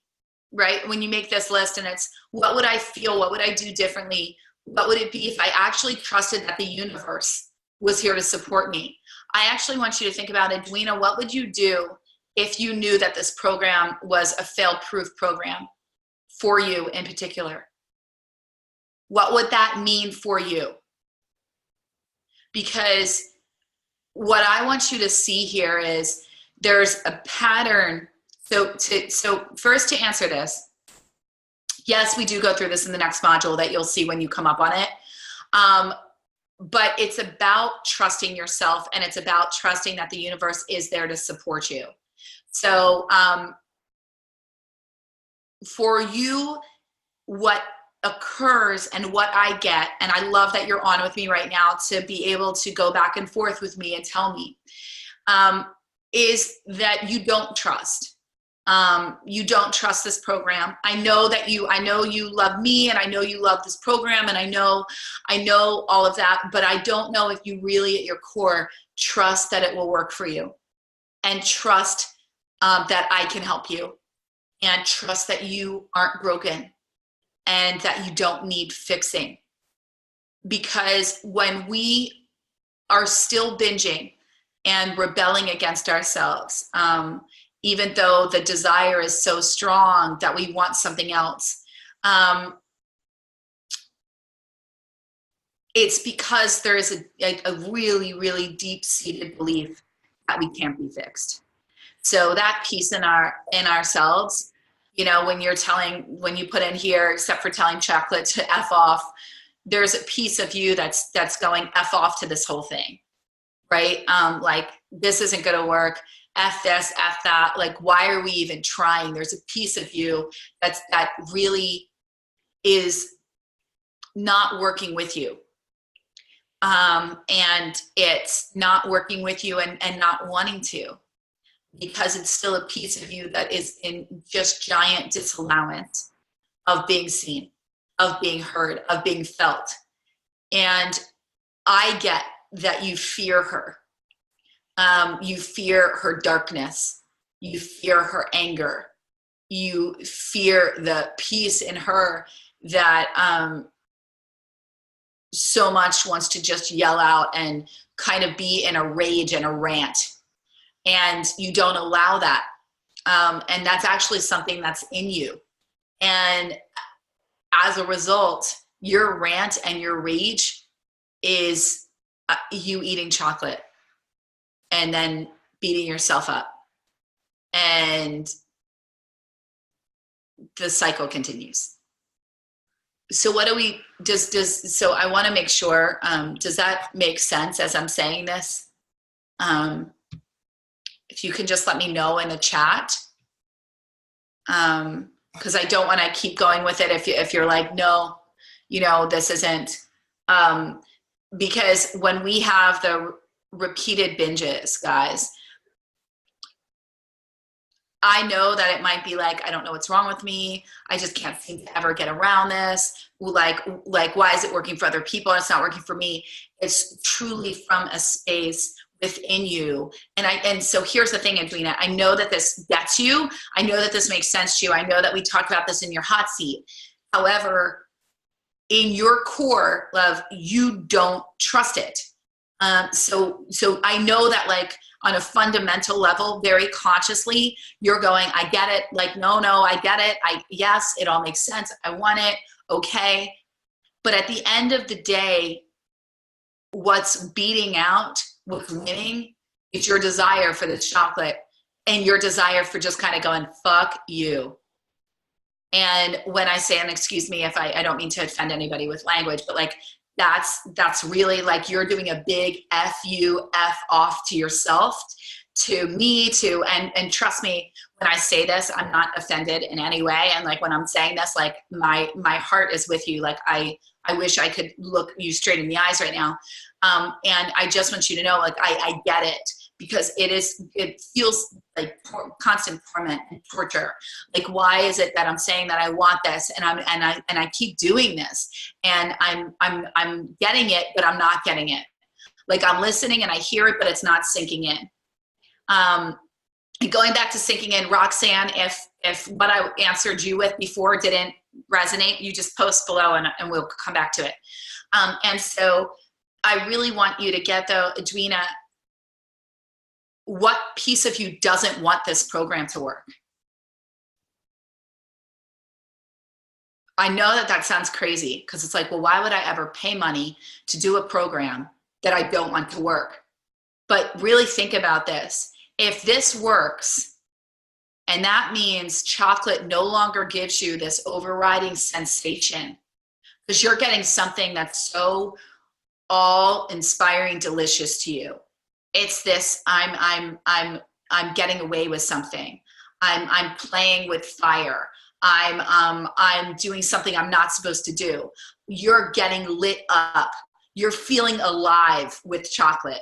right? When you make this list and it's what would I feel? What would I do differently? What would it be if I actually trusted that the universe was here to support me? I actually want you to think about, Edwina, what would you do if you knew that this program was a fail-proof program for you in particular? What would that mean for you? Because what I want you to see here is there's a pattern. So first, to answer this, yes, we do go through this in the next module that you'll see when you come up on it. But it's about trusting yourself, and it's about trusting that the universe is there to support you. So for you, what occurs and what I get, and I love that you're on with me right now to be able to go back and forth with me and tell me, is that you don't trust. You don't trust this program. I know you love me, and I know you love this program, and I know all of that, but I don't know if you really at your core trust that it will work for you, and trust that I can help you, and trust that you aren't broken and that you don't need fixing. Because when we are still binging and rebelling against ourselves, even though the desire is so strong that we want something else, it's because there is a really, really deep-seated belief that we can't be fixed. So that piece in ourselves, you know, when you put in here, except for telling chocolate to F off, there's a piece of you that's going F off to this whole thing, right? Like, this isn't going to work. F this, F that. Like, why are we even trying? There's a piece of you that really is not working with you. And it's not working with you and not wanting to, because it's still a piece of you that is in just giant disallowance of being seen, of being heard, of being felt. And I get that you fear her. You fear her darkness. You fear her anger. You fear the peace in her that so much wants to just yell out and kind of be in a rage and a rant. And you don't allow that. And that's actually something that's in you. And as a result, your rant and your rage is you eating chocolate and then beating yourself up, and the cycle continues. So what do we, so I want to make sure, does that make sense as I'm saying this? If you can just let me know in the chat, because I don't want to keep going with it if you're like, no, you know, this isn't, because when we have the repeated binges, guys, I know that it might be like, I don't know what's wrong with me. I just can't seem to ever get around this. Like, why is it working for other people and it's not working for me? It's truly from a space within you. And so here's the thing, Edwina, I know that this gets you. I know that this makes sense to you. I know that we talked about this in your hot seat. However, in your core, love, you don't trust it. So I know that, like, on a fundamental level, very consciously, you're going, I get it. Like, no, I get it. Yes, it all makes sense. I want it. Okay. But at the end of the day, what's beating out, what's winning, is your desire for this chocolate and your desire for just kind of going, fuck you. And when I say, and excuse me if I don't mean to offend anybody with language, but like, that's really like you're doing a big F you, F off to yourself, to me, and trust me, when I say this, I'm not offended in any way. And like, when I'm saying this, like my heart is with you. Like I wish I could look you straight in the eyes right now. And I just want you to know, like, I get it, because it feels like constant torment and torture. Like, why is it that I'm saying that I want this, and I keep doing this, and I'm getting it, but I'm not getting it. Like, I'm listening and I hear it, but it's not sinking in. And going back to sinking in, Roxanne, if what I answered you with before didn't resonate, you just post below and we'll come back to it. And so I really want you to get, though, Edwina, what piece of you doesn't want this program to work? I know that sounds crazy, because it's like, well, why would I ever pay money to do a program that I don't want to work? But really think about this. If this works, and that means chocolate no longer gives you this overriding sensation, because you're getting something that's so all-inspiring, delicious to you. It's this, I'm getting away with something. I'm playing with fire. I'm doing something I'm not supposed to do. You're getting lit up. You're feeling alive with chocolate.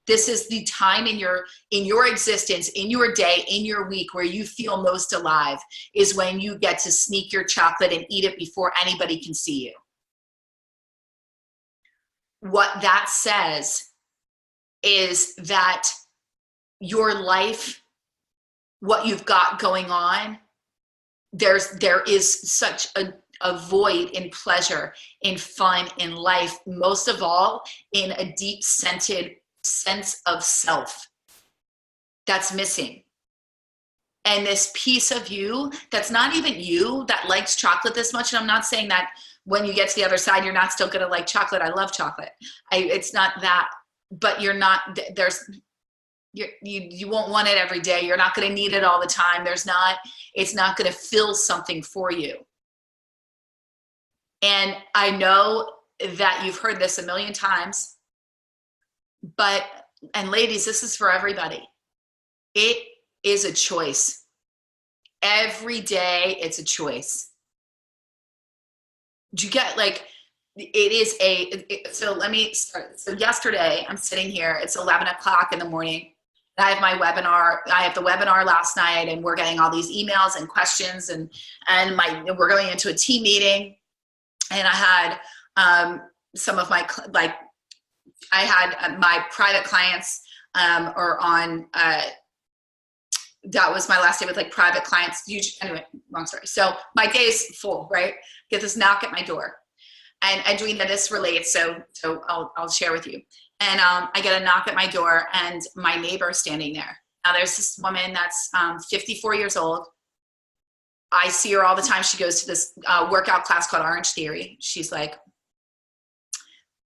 This is the time in your existence, in your day, in your week, where you feel most alive, is when you get to sneak your chocolate and eat it before anybody can see you. What that says is that your life, what you've got going on, there is such a void in pleasure, in fun, in life, most of all in a deep-scented sense of self that's missing. And this piece of you that's not even you, that likes chocolate this much, and I'm not saying that when you get to the other side you're not still gonna like chocolate. I love chocolate. It's not that, but you're not, you won't want it every day. You're not going to need it all the time. It's not going to fill something for you. And I know that you've heard this a million times, and ladies, this is for everybody. It is a choice. Every day it's a choice. Do you get, like, it is so let me start. So yesterday I'm sitting here, it's 11 o'clock in the morning. I have my webinar. I have the webinar last night, and we're getting all these emails and questions, and we're going into a team meeting. And I had some of my, like, I had my private clients or on, that was my last day with, like, private clients. Anyway, long story. So my day is full, right? Get this knock at my door. And Edwina, this relates, so I'll share with you. And I get a knock at my door, and my neighbor is standing there. Now, there's this woman that's 54 years old. I see her all the time. She goes to this workout class called Orange Theory. She's like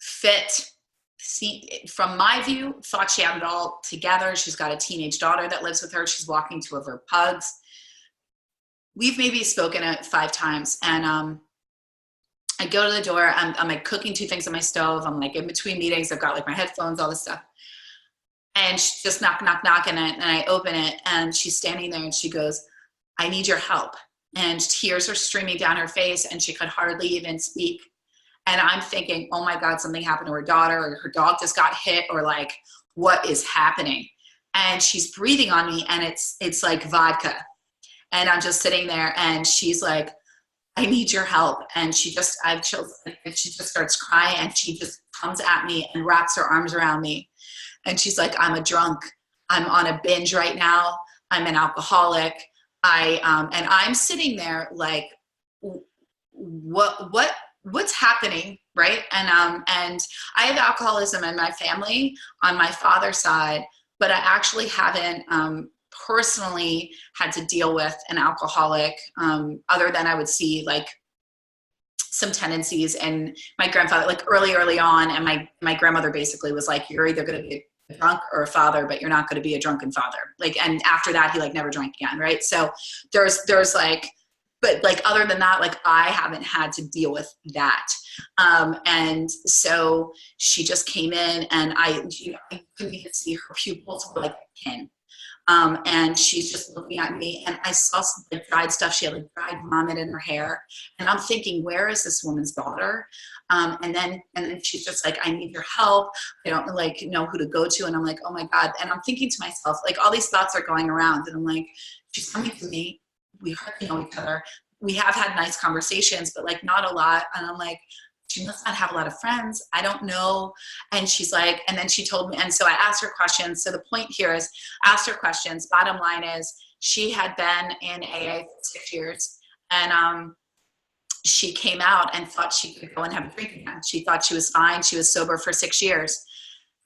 fit, from my view, thought she had it all together. She's got a teenage daughter that lives with her. She's walking 2 of her pugs. We've maybe spoken 5 times, and I go to the door. I'm like cooking 2 things on my stove. I'm like in between meetings. I've got like my headphones, all this stuff. And she just knock, knock, knock, and I open it, and she's standing there, and she goes, "I need your help." And tears are streaming down her face, and she could hardly even speak. And I'm thinking, oh my God, something happened to her daughter, or her dog just got hit, or like, what is happening? And she's breathing on me, and it's like vodka. And I'm just sitting there, and she's like, "I need your help." And she just starts crying, and she just comes at me and wraps her arms around me. And she's like, "I'm a drunk. I'm on a binge right now. I'm an alcoholic. And I'm sitting there like, what's happening, right? And I have alcoholism in my family on my father's side, but I actually haven't personally had to deal with an alcoholic, other than I would see like some tendencies in my grandfather, like early on. And my grandmother basically was like, "You're either going to be a drunk or a father, but you're not going to be a drunken father." Like, and after that, he like never drank again. Right. So there's like, but like, other than that, like I haven't had to deal with that. And so she just came in, and I couldn't even see her pupils were like a pin. And she's just looking at me, and I saw some like dried stuff. She had like dried vomit in her hair, and I'm thinking, where is this woman's daughter? And then she's just like, "I need your help. I don't like know who to go to." And I'm like, oh my God. And I'm thinking to myself, like all these thoughts are going around, and I'm like, she's coming to me. We hardly know each other. We have had nice conversations, but like not a lot. And I'm like, she must not have a lot of friends. I don't know. And she's like, and then she told me, and so I asked her questions. So the point here is, asked her questions. Bottom line is, she had been in AA for 6 years, and she came out and thought she could go and have a drink again. She thought she was fine. She was sober for 6 years,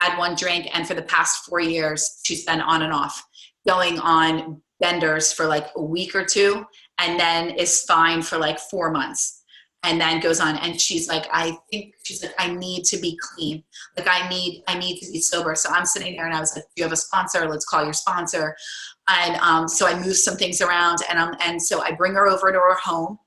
had 1 drink, and for the past 4 years, she's been on and off, going on benders for like a week or 2, and then is fine for like 4 months. And then goes on, and she's like, I need to be clean. Like I need to be sober. So I'm sitting there, and I was like, "Do you have a sponsor? Let's call your sponsor." And so I moved some things around, and so I bring her over to her home,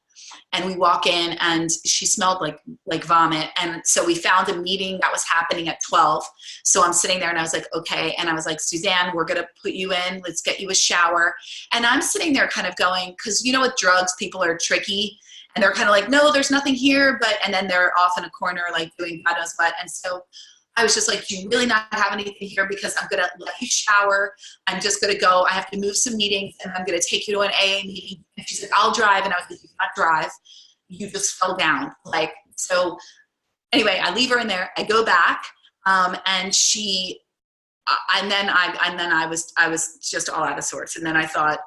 and we walk in, and she smelled like vomit. And so we found a meeting that was happening at 12. So I'm sitting there, and I was like, okay. And I was like, "Suzanne, we're going to put you in. Let's get you a shower." And I'm sitting there kind of going, because with drugs, people are tricky. And they're kind of like, "No, there's nothing here." And then they're off in a corner, like doing God knows what. And so I was just like, "Do you really not have anything here? Because I'm going to let you shower. I'm just going to go. I have to move some meetings, and I'm going to take you to an AA meeting." And she's like, "I'll drive." And I was like, "You cannot drive. You just fell down." Like, so anyway, I leave her in there. I go back, and then I was just all out of sorts. And then I thought,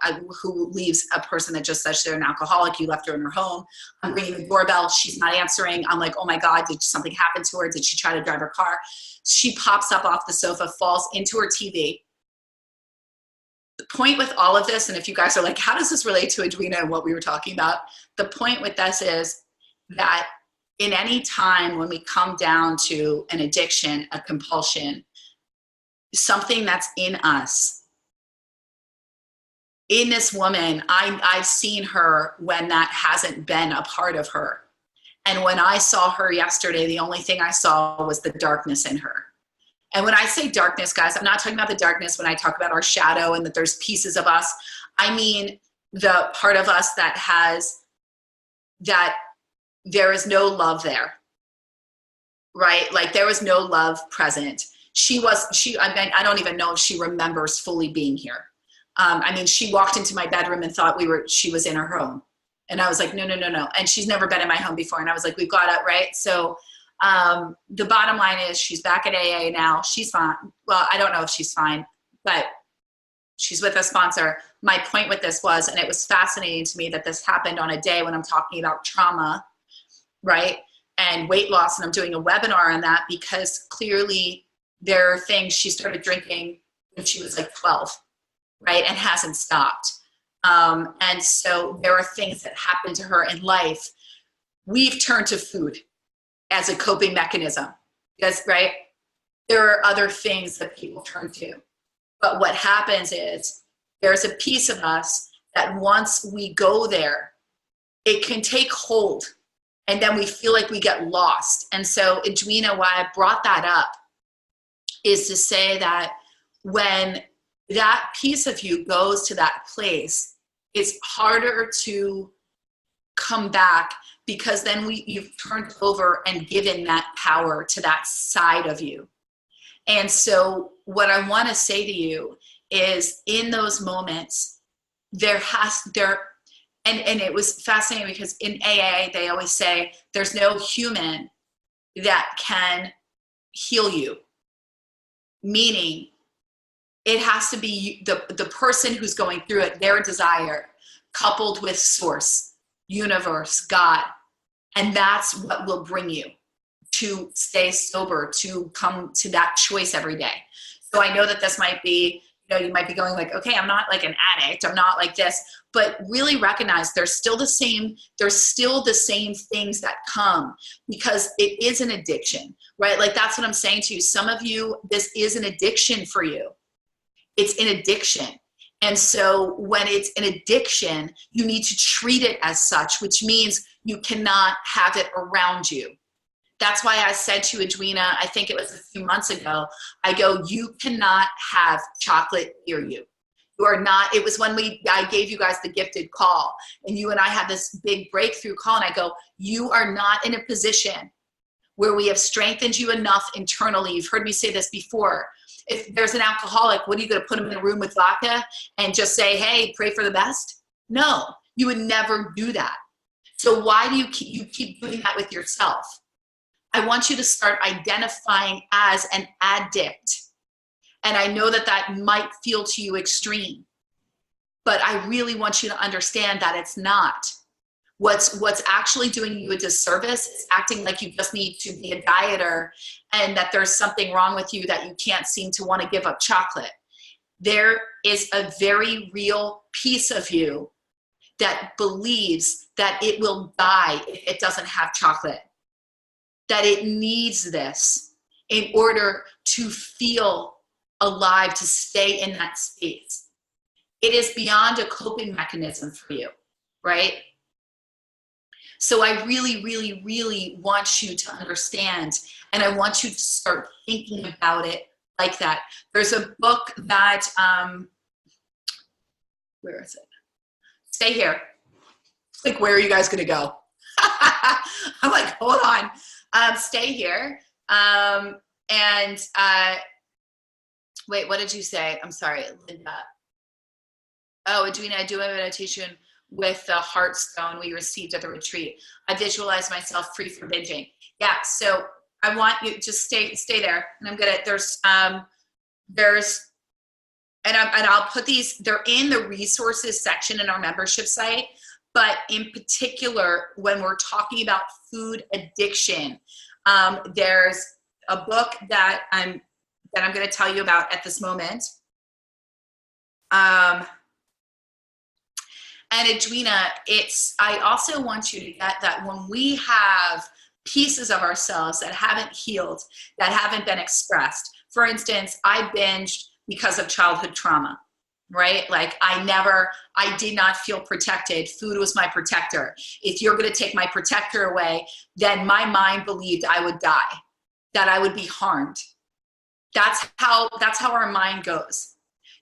who leaves a person that just says they're an alcoholic? You left her in her home. I'm ringing the doorbell. She's not answering. I'm like, oh my God, did something happen to her? Did she try to drive her car? She pops up off the sofa, falls into her TV. The point with all of this, and if you guys are like, how does this relate to Edwina and what we were talking about? The point with this is that in any time when we come down to an addiction, a compulsion, something that's in us, in this woman, I've seen her when that hasn't been a part of her. And when I saw her yesterday, the only thing I saw was the darkness in her. And when I say darkness, guys, I'm not talking about the darkness when I talk about our shadow and that there's pieces of us. I mean the part of us that has, that there is no love there, right? Like there was no love present. I don't even know if she remembers fully being here. I mean, she walked into my bedroom and thought she was in her home. And I was like, no. And she's never been in my home before. And I was like, we've got it, right? So the bottom line is she's back at AA now. She's fine. Well, I don't know if she's fine, but she's with a sponsor. My point with this was, and it was fascinating to me that this happened on a day when I'm talking about trauma, right? And weight loss. And I'm doing a webinar on that because clearly there are things. She started drinking when she was like 12, right? And hasn't stopped. And so there are things that happen to her in life. We've turned to food as a coping mechanism, because, right? there are other things that people turn to. But what happens is there's a piece of us that once we go there, it can take hold, and then we feel like we get lost. And so, Edwina, why I brought that up is to say that when that piece of you goes to that place, it's harder to come back, because then you've turned over and given that power to that side of you. And so what I want to say to you is, in those moments, and it was fascinating because in AA, they always say there's no human that can heal you. Meaning it has to be the person who's going through it, their desire, coupled with source, universe, God. And that's what will bring you to stay sober, to come to that choice every day. So I know that this might be, you might be going like, okay, I'm not like an addict, I'm not like this, but really recognize there's still the same things that come, because it is an addiction, right? Like that's what I'm saying to you. Some of you, this is an addiction for you. It's an addiction. And so when it's an addiction, you need to treat it as such, which means you cannot have it around you. That's why I said to Edwina, I think it was a few months ago, I go, you cannot have chocolate near you. You are not, it was when I gave you guys the gifted call, and you and I had this big breakthrough call, and I go, you are not in a position where we have strengthened you enough internally. You've heard me say this before. If there's an alcoholic, what are you going to put him in a room with vodka and just say, hey, pray for the best? No, you would never do that. So why do you keep doing that with yourself? I want you to start identifying as an addict. And I know that that might feel to you extreme, but I really want you to understand that it's not. What's actually doing you a disservice is acting like you just need to be a dieter and that there's something wrong with you that you can't seem to want to give up chocolate. There is a very real piece of you that believes that it will die if it doesn't have chocolate, that it needs this in order to feel alive, to stay in that space. It is beyond a coping mechanism for you, right? So I really, really, really want you to understand, and I want you to start thinking about it like that. There's a book that, where is it? Stay here. Like, where are you guys gonna go? I'm like, hold on, stay here. Wait, what did you say? I'm sorry, Linda. Oh, Edwina, I do a meditation with the heart stone we received at the retreat. I visualize myself free from binging. Yeah, so I want you to just stay there. And I'm gonna, and I'll put these, they're in the resources section in our membership site, but in particular, when we're talking about food addiction, there's a book that I'm gonna tell you about at this moment. And Edwina, I also want you to get that when we have pieces of ourselves that haven't healed, that haven't been expressed. For instance, I binged because of childhood trauma, right? Like I did not feel protected. Food was my protector. If you're going to take my protector away, then my mind believed I would die, that I would be harmed. That's how our mind goes.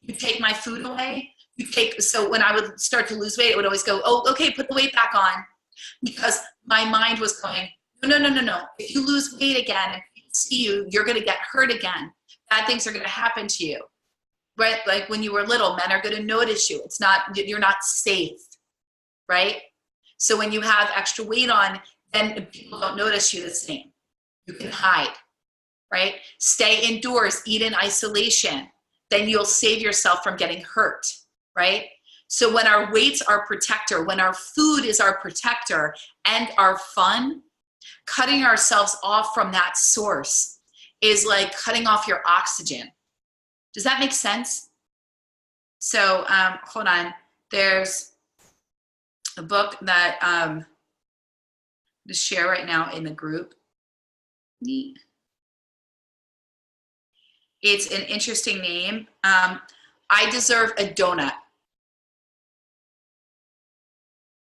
You take my food away, so when I would start to lose weight, it would always go, oh, okay, put the weight back on. Because my mind was going, no. If you lose weight again and people see you, you're going to get hurt again. Bad things are going to happen to you. Right? Like when you were little, men are going to notice you. You're not safe. Right? So when you have extra weight on, then people don't notice you the same. You can hide. Right? Stay indoors, eat in isolation. Then you'll save yourself from getting hurt. Right? So when our weight's our protector, when our food is our protector and our fun, cutting ourselves off from that source is like cutting off your oxygen. Does that make sense? So hold on. There's a book that to share right now in the group. Neat. It's an interesting name. I deserve a donut.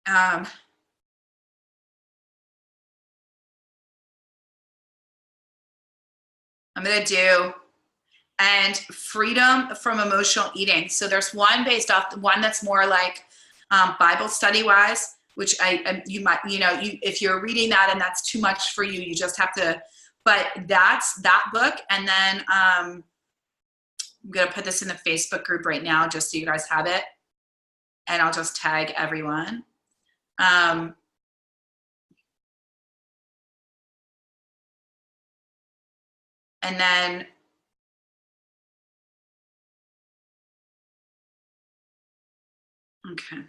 I'm going to do, and freedom from emotional eating. So there's one based off, one that's more like Bible study wise, which you might, if you're reading that and that's too much for you, you just have to, but that's that book. And then I'm going to put this in the Facebook group right now, just so you guys have it. And I'll just tag everyone. And then okay.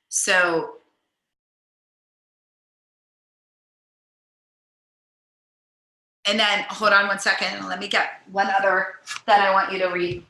So and then hold on one second. Let me get one other that I want you to read.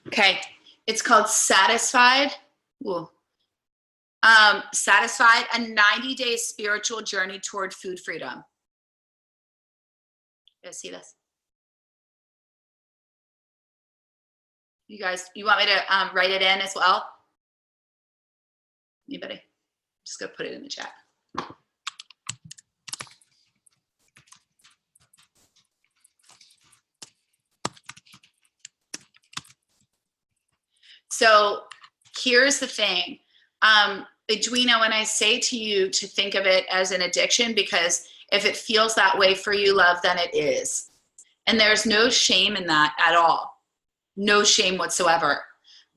Okay, it's called Satisfied. Ooh. Satisfied, a 90-day spiritual journey toward food freedom. You guys see this? You guys, you want me to write it in as well? Anybody? Just gonna put it in the chat. So here's the thing. Edwina, when I say to you to think of it as an addiction, because if it feels that way for you, love, then it is. And there's no shame in that at all. No shame whatsoever.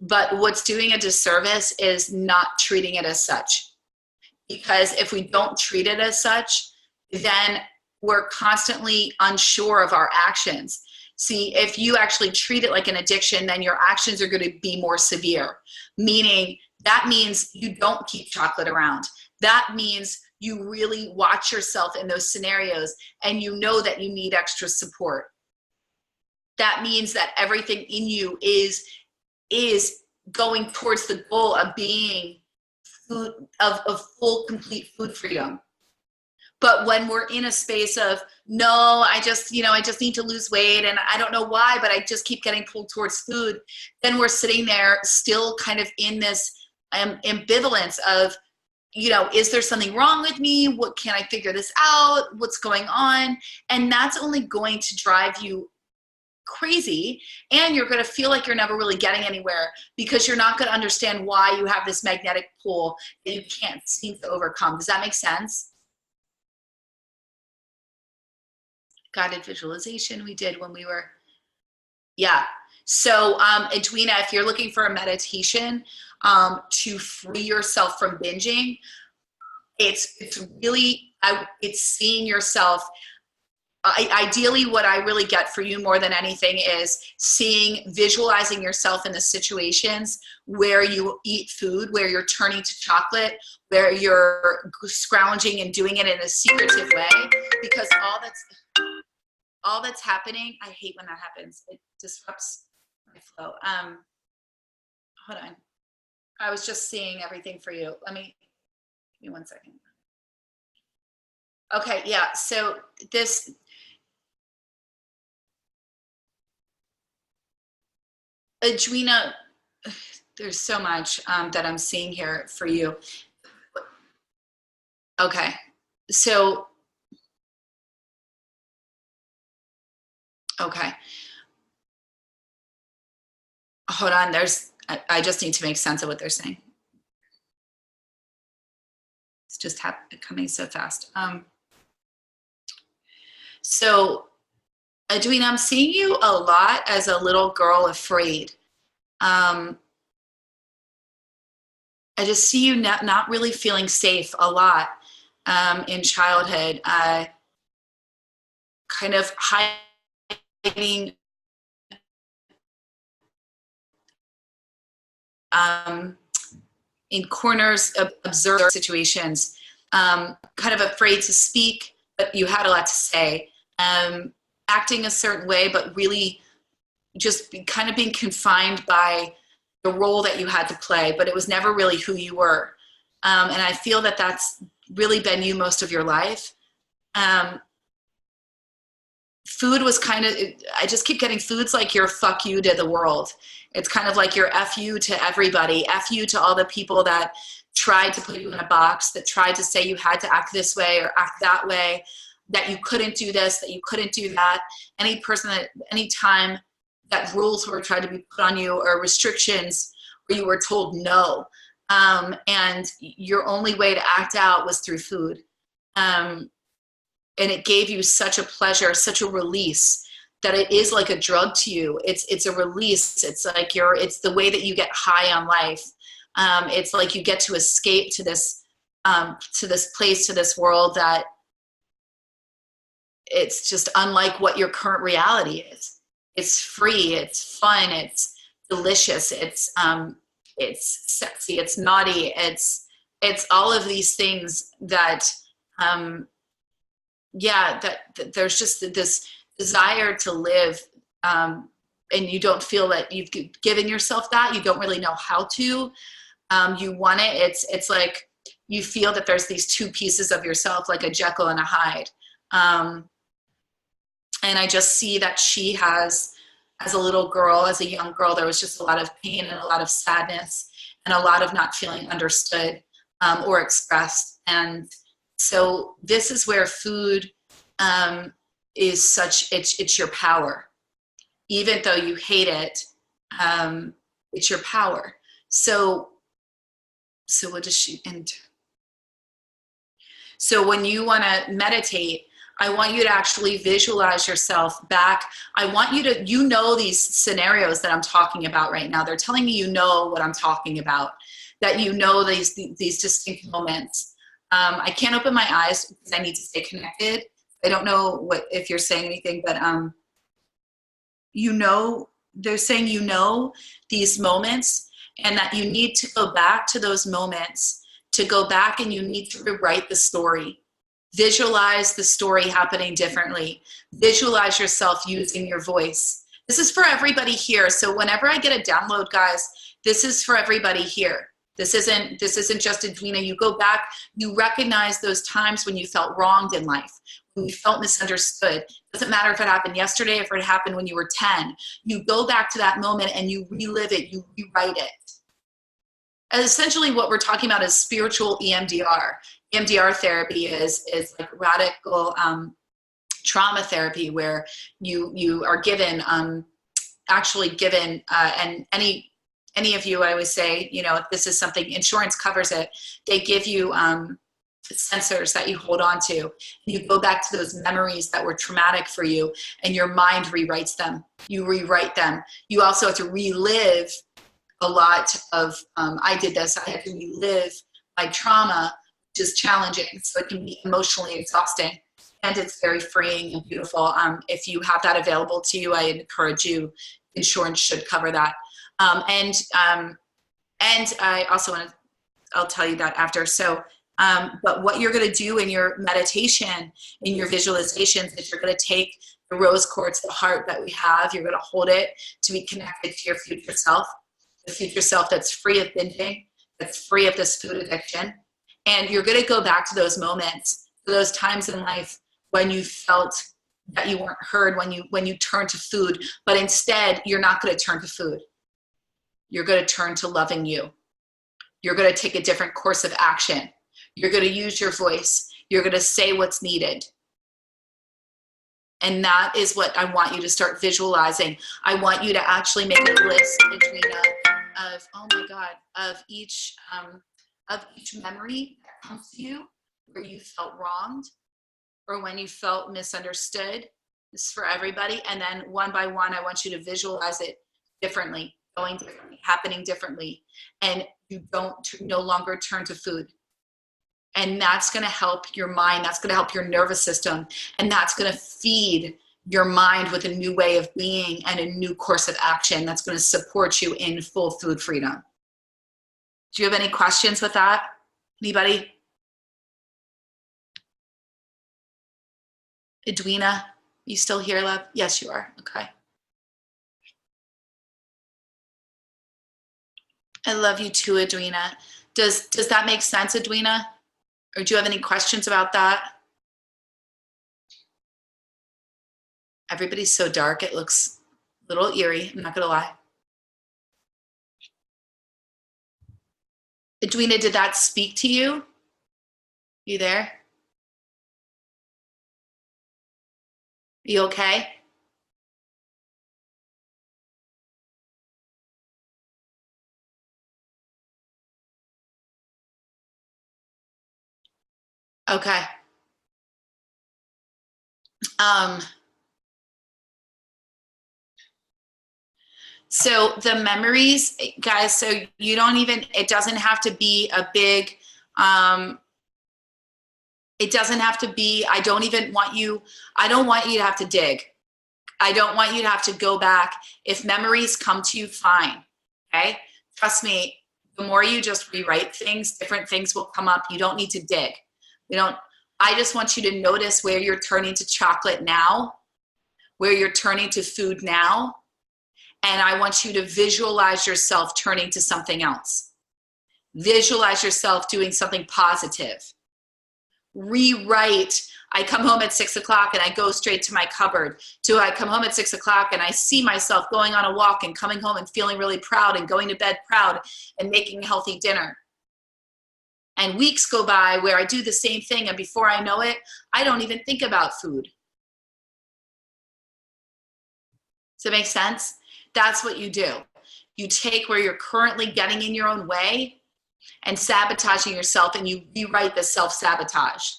But what's doing a disservice is not treating it as such. Because if we don't treat it as such, then we're constantly unsure of our actions. See, if you actually treat it like an addiction, then your actions are going to be more severe. Meaning, that means you don't keep chocolate around. That means you really watch yourself in those scenarios and you know that you need extra support. That means that everything in you is going towards the goal of being food, of full, complete food freedom. But when we're in a space of, no, I just need to lose weight and I don't know why, but I just keep getting pulled towards food, then we're sitting there still kind of in this ambivalence of, is there something wrong with me? What, can I figure this out? What's going on? And that's only going to drive you crazy, and you're going to feel like you're never really getting anywhere because you're not going to understand why you have this magnetic pull that you can't seem to overcome. Does that make sense? Guided visualization we did when we were, yeah. So Edwina, if you're looking for a meditation to free yourself from binging, it's really, it's seeing yourself. Ideally, what I really get for you more than anything is visualizing yourself in the situations where you eat food, where you're turning to chocolate, where you're scrounging and doing it in a secretive way, because all that's happening, I hate when that happens. It disrupts my flow. Hold on. I was just seeing everything for you. Give me 1 second. Okay, yeah, so this, Edwina, there's so much that I'm seeing here for you. Okay, so, okay. Hold on, I just need to make sense of what they're saying. It's just coming so fast. So, Edwina, I'm seeing you a lot as a little girl afraid. I just see you not really feeling safe a lot in childhood, kind of hiding in corners, observe situations, kind of afraid to speak, but you had a lot to say, acting a certain way, but really just kind of being confined by the role that you had to play, but it was never really who you were. And I feel that that's really been you most of your life. Food was kind of, I just keep getting food's like your fuck you to the world. It's kind of like your F you to everybody, F you to all the people that tried to put you in a box, that tried to say you had to act this way or act that way, that you couldn't do this, that you couldn't do that. Any person that, any time that rules were tried to be put on you or restrictions where you were told no. And your only way to act out was through food. And it gave you such a pleasure, such a release, that it is like a drug to you. It's a release. It's like it's the way that you get high on life. It's like you get to escape to this place, to this world that it's just unlike what your current reality is. It's free, it's fun, it's delicious, it's sexy, it's naughty, it's all of these things that, that there's just this desire to live, and you don't feel that you've given yourself that. You don't really know how to. You want it. It's like you feel that there's these two pieces of yourself, like a Jekyll and a Hyde. And I just see that she has, as a little girl, as a young girl, there was just a lot of pain and a lot of sadness and a lot of not feeling understood or expressed. And so this is where food is such, it's your power. Even though you hate it, it's your power. So what does she end? So when you want to meditate, I want you to actually visualize yourself back. I want you to, these scenarios that I'm talking about right now. They're telling me what I'm talking about, that these distinct moments. I can't open my eyes because I need to stay connected. I don't know if you're saying anything, but they're saying these moments, and that you need to go back to those moments, to go back and you need to rewrite the story. Visualize the story happening differently. Visualize yourself using your voice. This is for everybody here. So whenever I get a download, guys, this is for everybody here. This isn't just Edwina. You go back, you recognize those times when you felt wronged in life, when you felt misunderstood. It doesn't matter if it happened yesterday, if it happened when you were 10. You go back to that moment and you relive it, you rewrite it. And essentially what we're talking about is spiritual EMDR. EMDR therapy is like radical trauma therapy, where you are given, and any of you, I always say, if this is something, insurance covers it, they give you sensors that you hold on to. You go back to those memories that were traumatic for you, and your mind rewrites them. You rewrite them. You also have to relive a lot of, I did this, I had to relive my trauma, which is challenging. So it can be emotionally exhausting, and it's very freeing and beautiful. If you have that available to you, I encourage you, insurance should cover that. And I also I'll tell you that after. So, but what you're going to do in your meditation, in your visualizations, is you're going to take the rose quartz, the heart that we have, you're going to hold it to be connected to your future self, the future self that's free of binging, that's free of this food addiction. And you're going to go back to those moments, to those times in life when you felt that you weren't heard, when you turned to food, but instead you're not going to turn to food. You're going to turn to loving you. You're going to take a different course of action. You're going to use your voice. You're going to say what's needed. And that is what I want you to start visualizing. I want you to actually make a list, Edwina, of, oh my God, of each memory that comes to you where you felt wronged or when you felt misunderstood. This is for everybody. And then one by one, I want you to visualize it differently, going differently, happening differently. And you don't no longer turn to food. And that's going to help your mind. That's going to help your nervous system. And that's going to feed your mind with a new way of being and a new course of action that's going to support you in full food freedom. Do you have any questions with that? Anybody? Edwina, you still here, love? Yes, you are. Okay. I love you too, Edwina. Does that make sense, Edwina? Or do you have any questions about that? Everybody's so dark, it looks a little eerie, I'm not gonna lie. Edwina, did that speak to you? You there? You okay? Okay. So the memories, guys, so you don't even, it doesn't have to be a big, it doesn't have to be, I don't want you to have to dig. I don't want you to have to go back. If memories come to you, fine, okay? Trust me, the more you just rewrite things, different things will come up. You don't need to dig. I just want you to notice where you're turning to chocolate now, where you're turning to food now, and I want you to visualize yourself turning to something else. Visualize yourself doing something positive. Rewrite. I come home at 6 o'clock and I go straight to my cupboard. Do I come home at 6 o'clock and I see myself going on a walk and coming home and feeling really proud and going to bed proud and making a healthy dinner? And weeks go by where I do the same thing, and before I know it, I don't even think about food. Does that make sense? That's what you do. You take where you're currently getting in your own way and sabotaging yourself, and you rewrite the self-sabotage.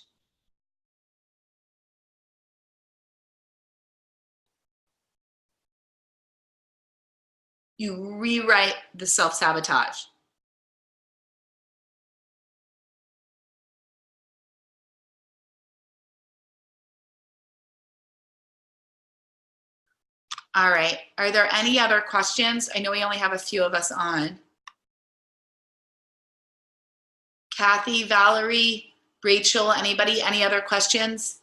You rewrite the self-sabotage. All right. Are there any other questions? I know we only have a few of us on. Kathy, Valerie, Rachel, anybody, any other questions?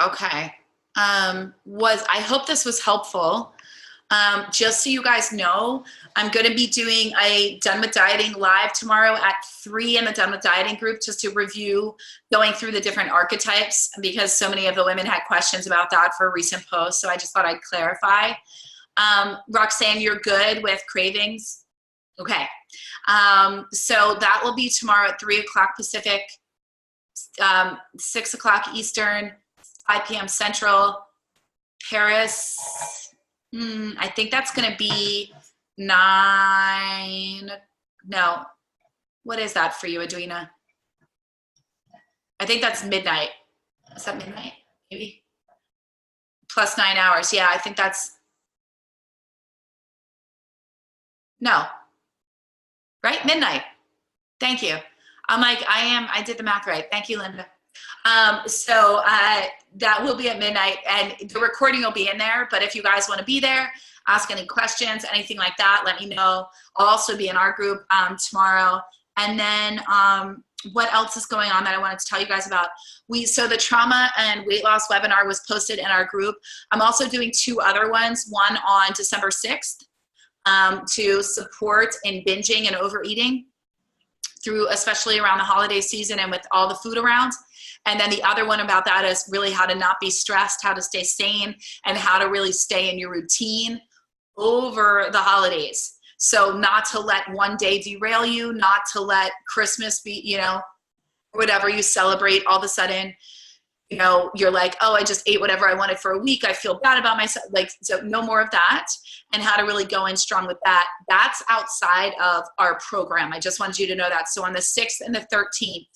Okay. I hope this was helpful. Just so you guys know, I'm going to be doing a Done with Dieting live tomorrow at 3 in the Done with Dieting group, just to review going through the different archetypes, because so many of the women had questions about that for a recent post. So I just thought I'd clarify. Roxanne, you're good with cravings? Okay. So that will be tomorrow at 3 o'clock Pacific, 6 o'clock Eastern, 5 p.m. Central. Paris, I think that's going to be 9. No, what is that for you, Edwina? I think that's midnight. Is that midnight? Maybe plus 9 hours. Yeah, I think that's, no, right? Midnight. Thank you. I'm like, I did the math right. Thank you, Linda. So that will be at midnight, and the recording will be in there. But if you guys want to be there, ask any questions, anything like that, let me know. I'll also be in our group tomorrow. And then what else is going on that I wanted to tell you guys about? So the trauma and weight loss webinar was posted in our group. I'm also doing 2 other ones, one on December 6th to support in binging and overeating through, especially around the holiday season and with all the food around. And then the other one about that is really how to not be stressed, how to stay sane, and how to really stay in your routine over the holidays. So not to let one day derail you, not to let Christmas be, whatever you celebrate, all of a sudden, you're like, oh, I just ate whatever I wanted for a week. I feel bad about myself. So no more of that, and how to really go in strong with that. That's outside of our program. I just wanted you to know that. So on the 6th and the 13th,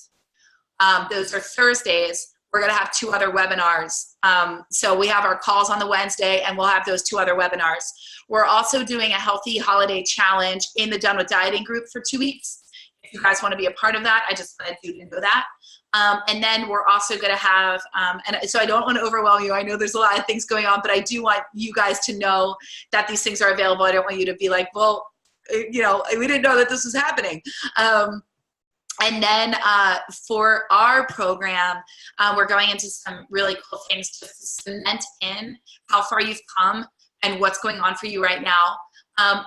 those are Thursdays, we're going to have 2 other webinars. So we have our calls on the Wednesday, and we'll have those 2 other webinars. We're also doing a healthy holiday challenge in the Done with Dieting group for 2 weeks. If you guys want to be a part of that, I just wanted you to know that. And then we're also going to have, and so I don't want to overwhelm you. I know there's a lot of things going on, but I do want you guys to know that these things are available. I don't want you to be like, well, you know, we didn't know that this was happening. And then for our program, we're going into some really cool things to cement in how far you've come and what's going on for you right now.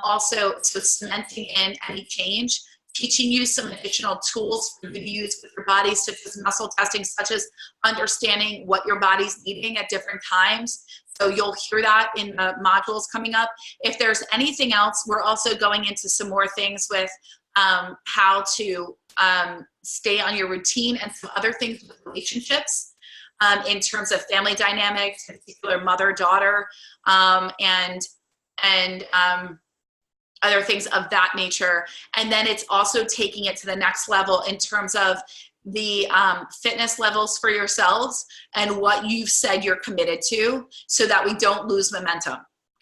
Also, so cementing in any change, teaching you some additional tools for you to use with your body, such as muscle testing, such as understanding what your body's needing at different times. So you'll hear that in the modules coming up. If there's anything else, we're also going into some more things with how to stay on your routine and some other things with relationships in terms of family dynamics, in particular mother-daughter, and other things of that nature. And then it's also taking it to the next level in terms of the fitness levels for yourselves and what you've said you're committed to, so that we don't lose momentum,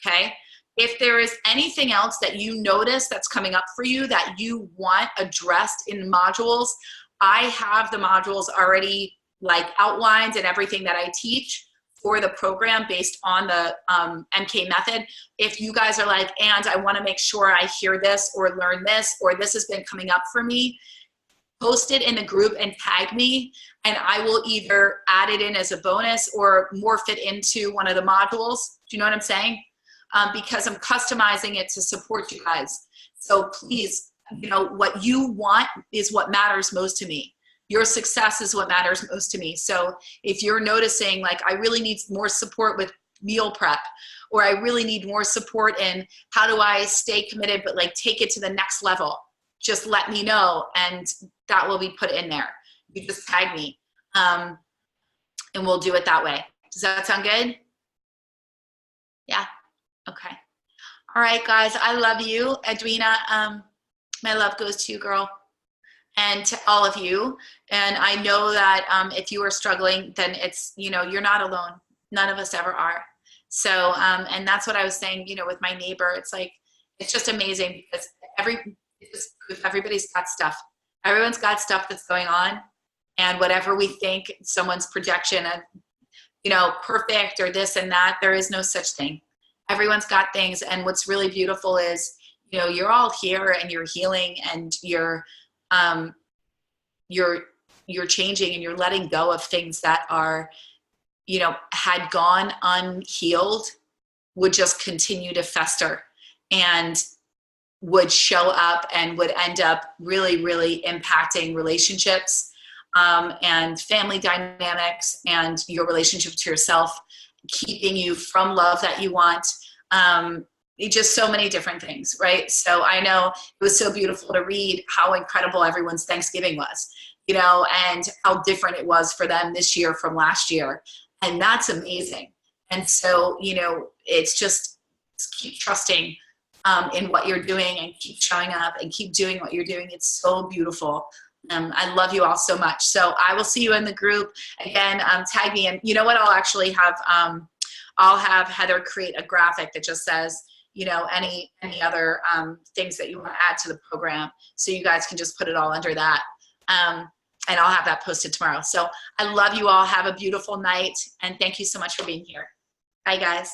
okay? If there is anything else that you notice that's coming up for you that you want addressed in modules, I have the modules already like outlined and everything that I teach for the program based on the MK method. If you guys are like, and I want to make sure I hear this or learn this, or this has been coming up for me, post it in the group and tag me, and I will either add it in as a bonus or morph it into one of the modules. Do you know what I'm saying? Because I'm customizing it to support you guys. So please, you know, what you want is what matters most to me. Your success is what matters most to me. So if you're noticing like, I really need more support with meal prep, or I really need more support in how do I stay committed, but like take it to the next level, just let me know, and that will be put in there. You just tag me, and we'll do it that way. Does that sound good? Yeah. Okay. All right, guys. I love you, Edwina. My love goes to you, girl, and to all of you. And I know that if you are struggling, then it's, you know, you're not alone. None of us ever are. So, and that's what I was saying, you know, with my neighbor. It's like, it's just amazing because everybody's got stuff. Everyone's got stuff that's going on. And whatever we think someone's projection of, you know, perfect or this and that, there is no such thing. Everyone's got things. And what's really beautiful is, you know, you're all here and you're healing and you're changing and you're letting go of things that are, you know, had gone unhealed, would just continue to fester and would show up and would end up really, really impacting relationships and family dynamics and your relationship to yourself, keeping you from love that you want. Just so many different things, right? So I know it was so beautiful to read how incredible everyone's Thanksgiving was, you know, and how different it was for them this year from last year. And that's amazing. And so, you know, it's just keep trusting in what you're doing and keep showing up and keep doing what you're doing. It's so beautiful. I love you all so much. So I will see you in the group. Again, tag me. And you know what? I'll actually have, I'll have Heather create a graphic that just says, you know, any other things that you want to add to the program. So you guys can just put it all under that. And I'll have that posted tomorrow. So I love you all. Have a beautiful night. And thank you so much for being here. Bye, guys.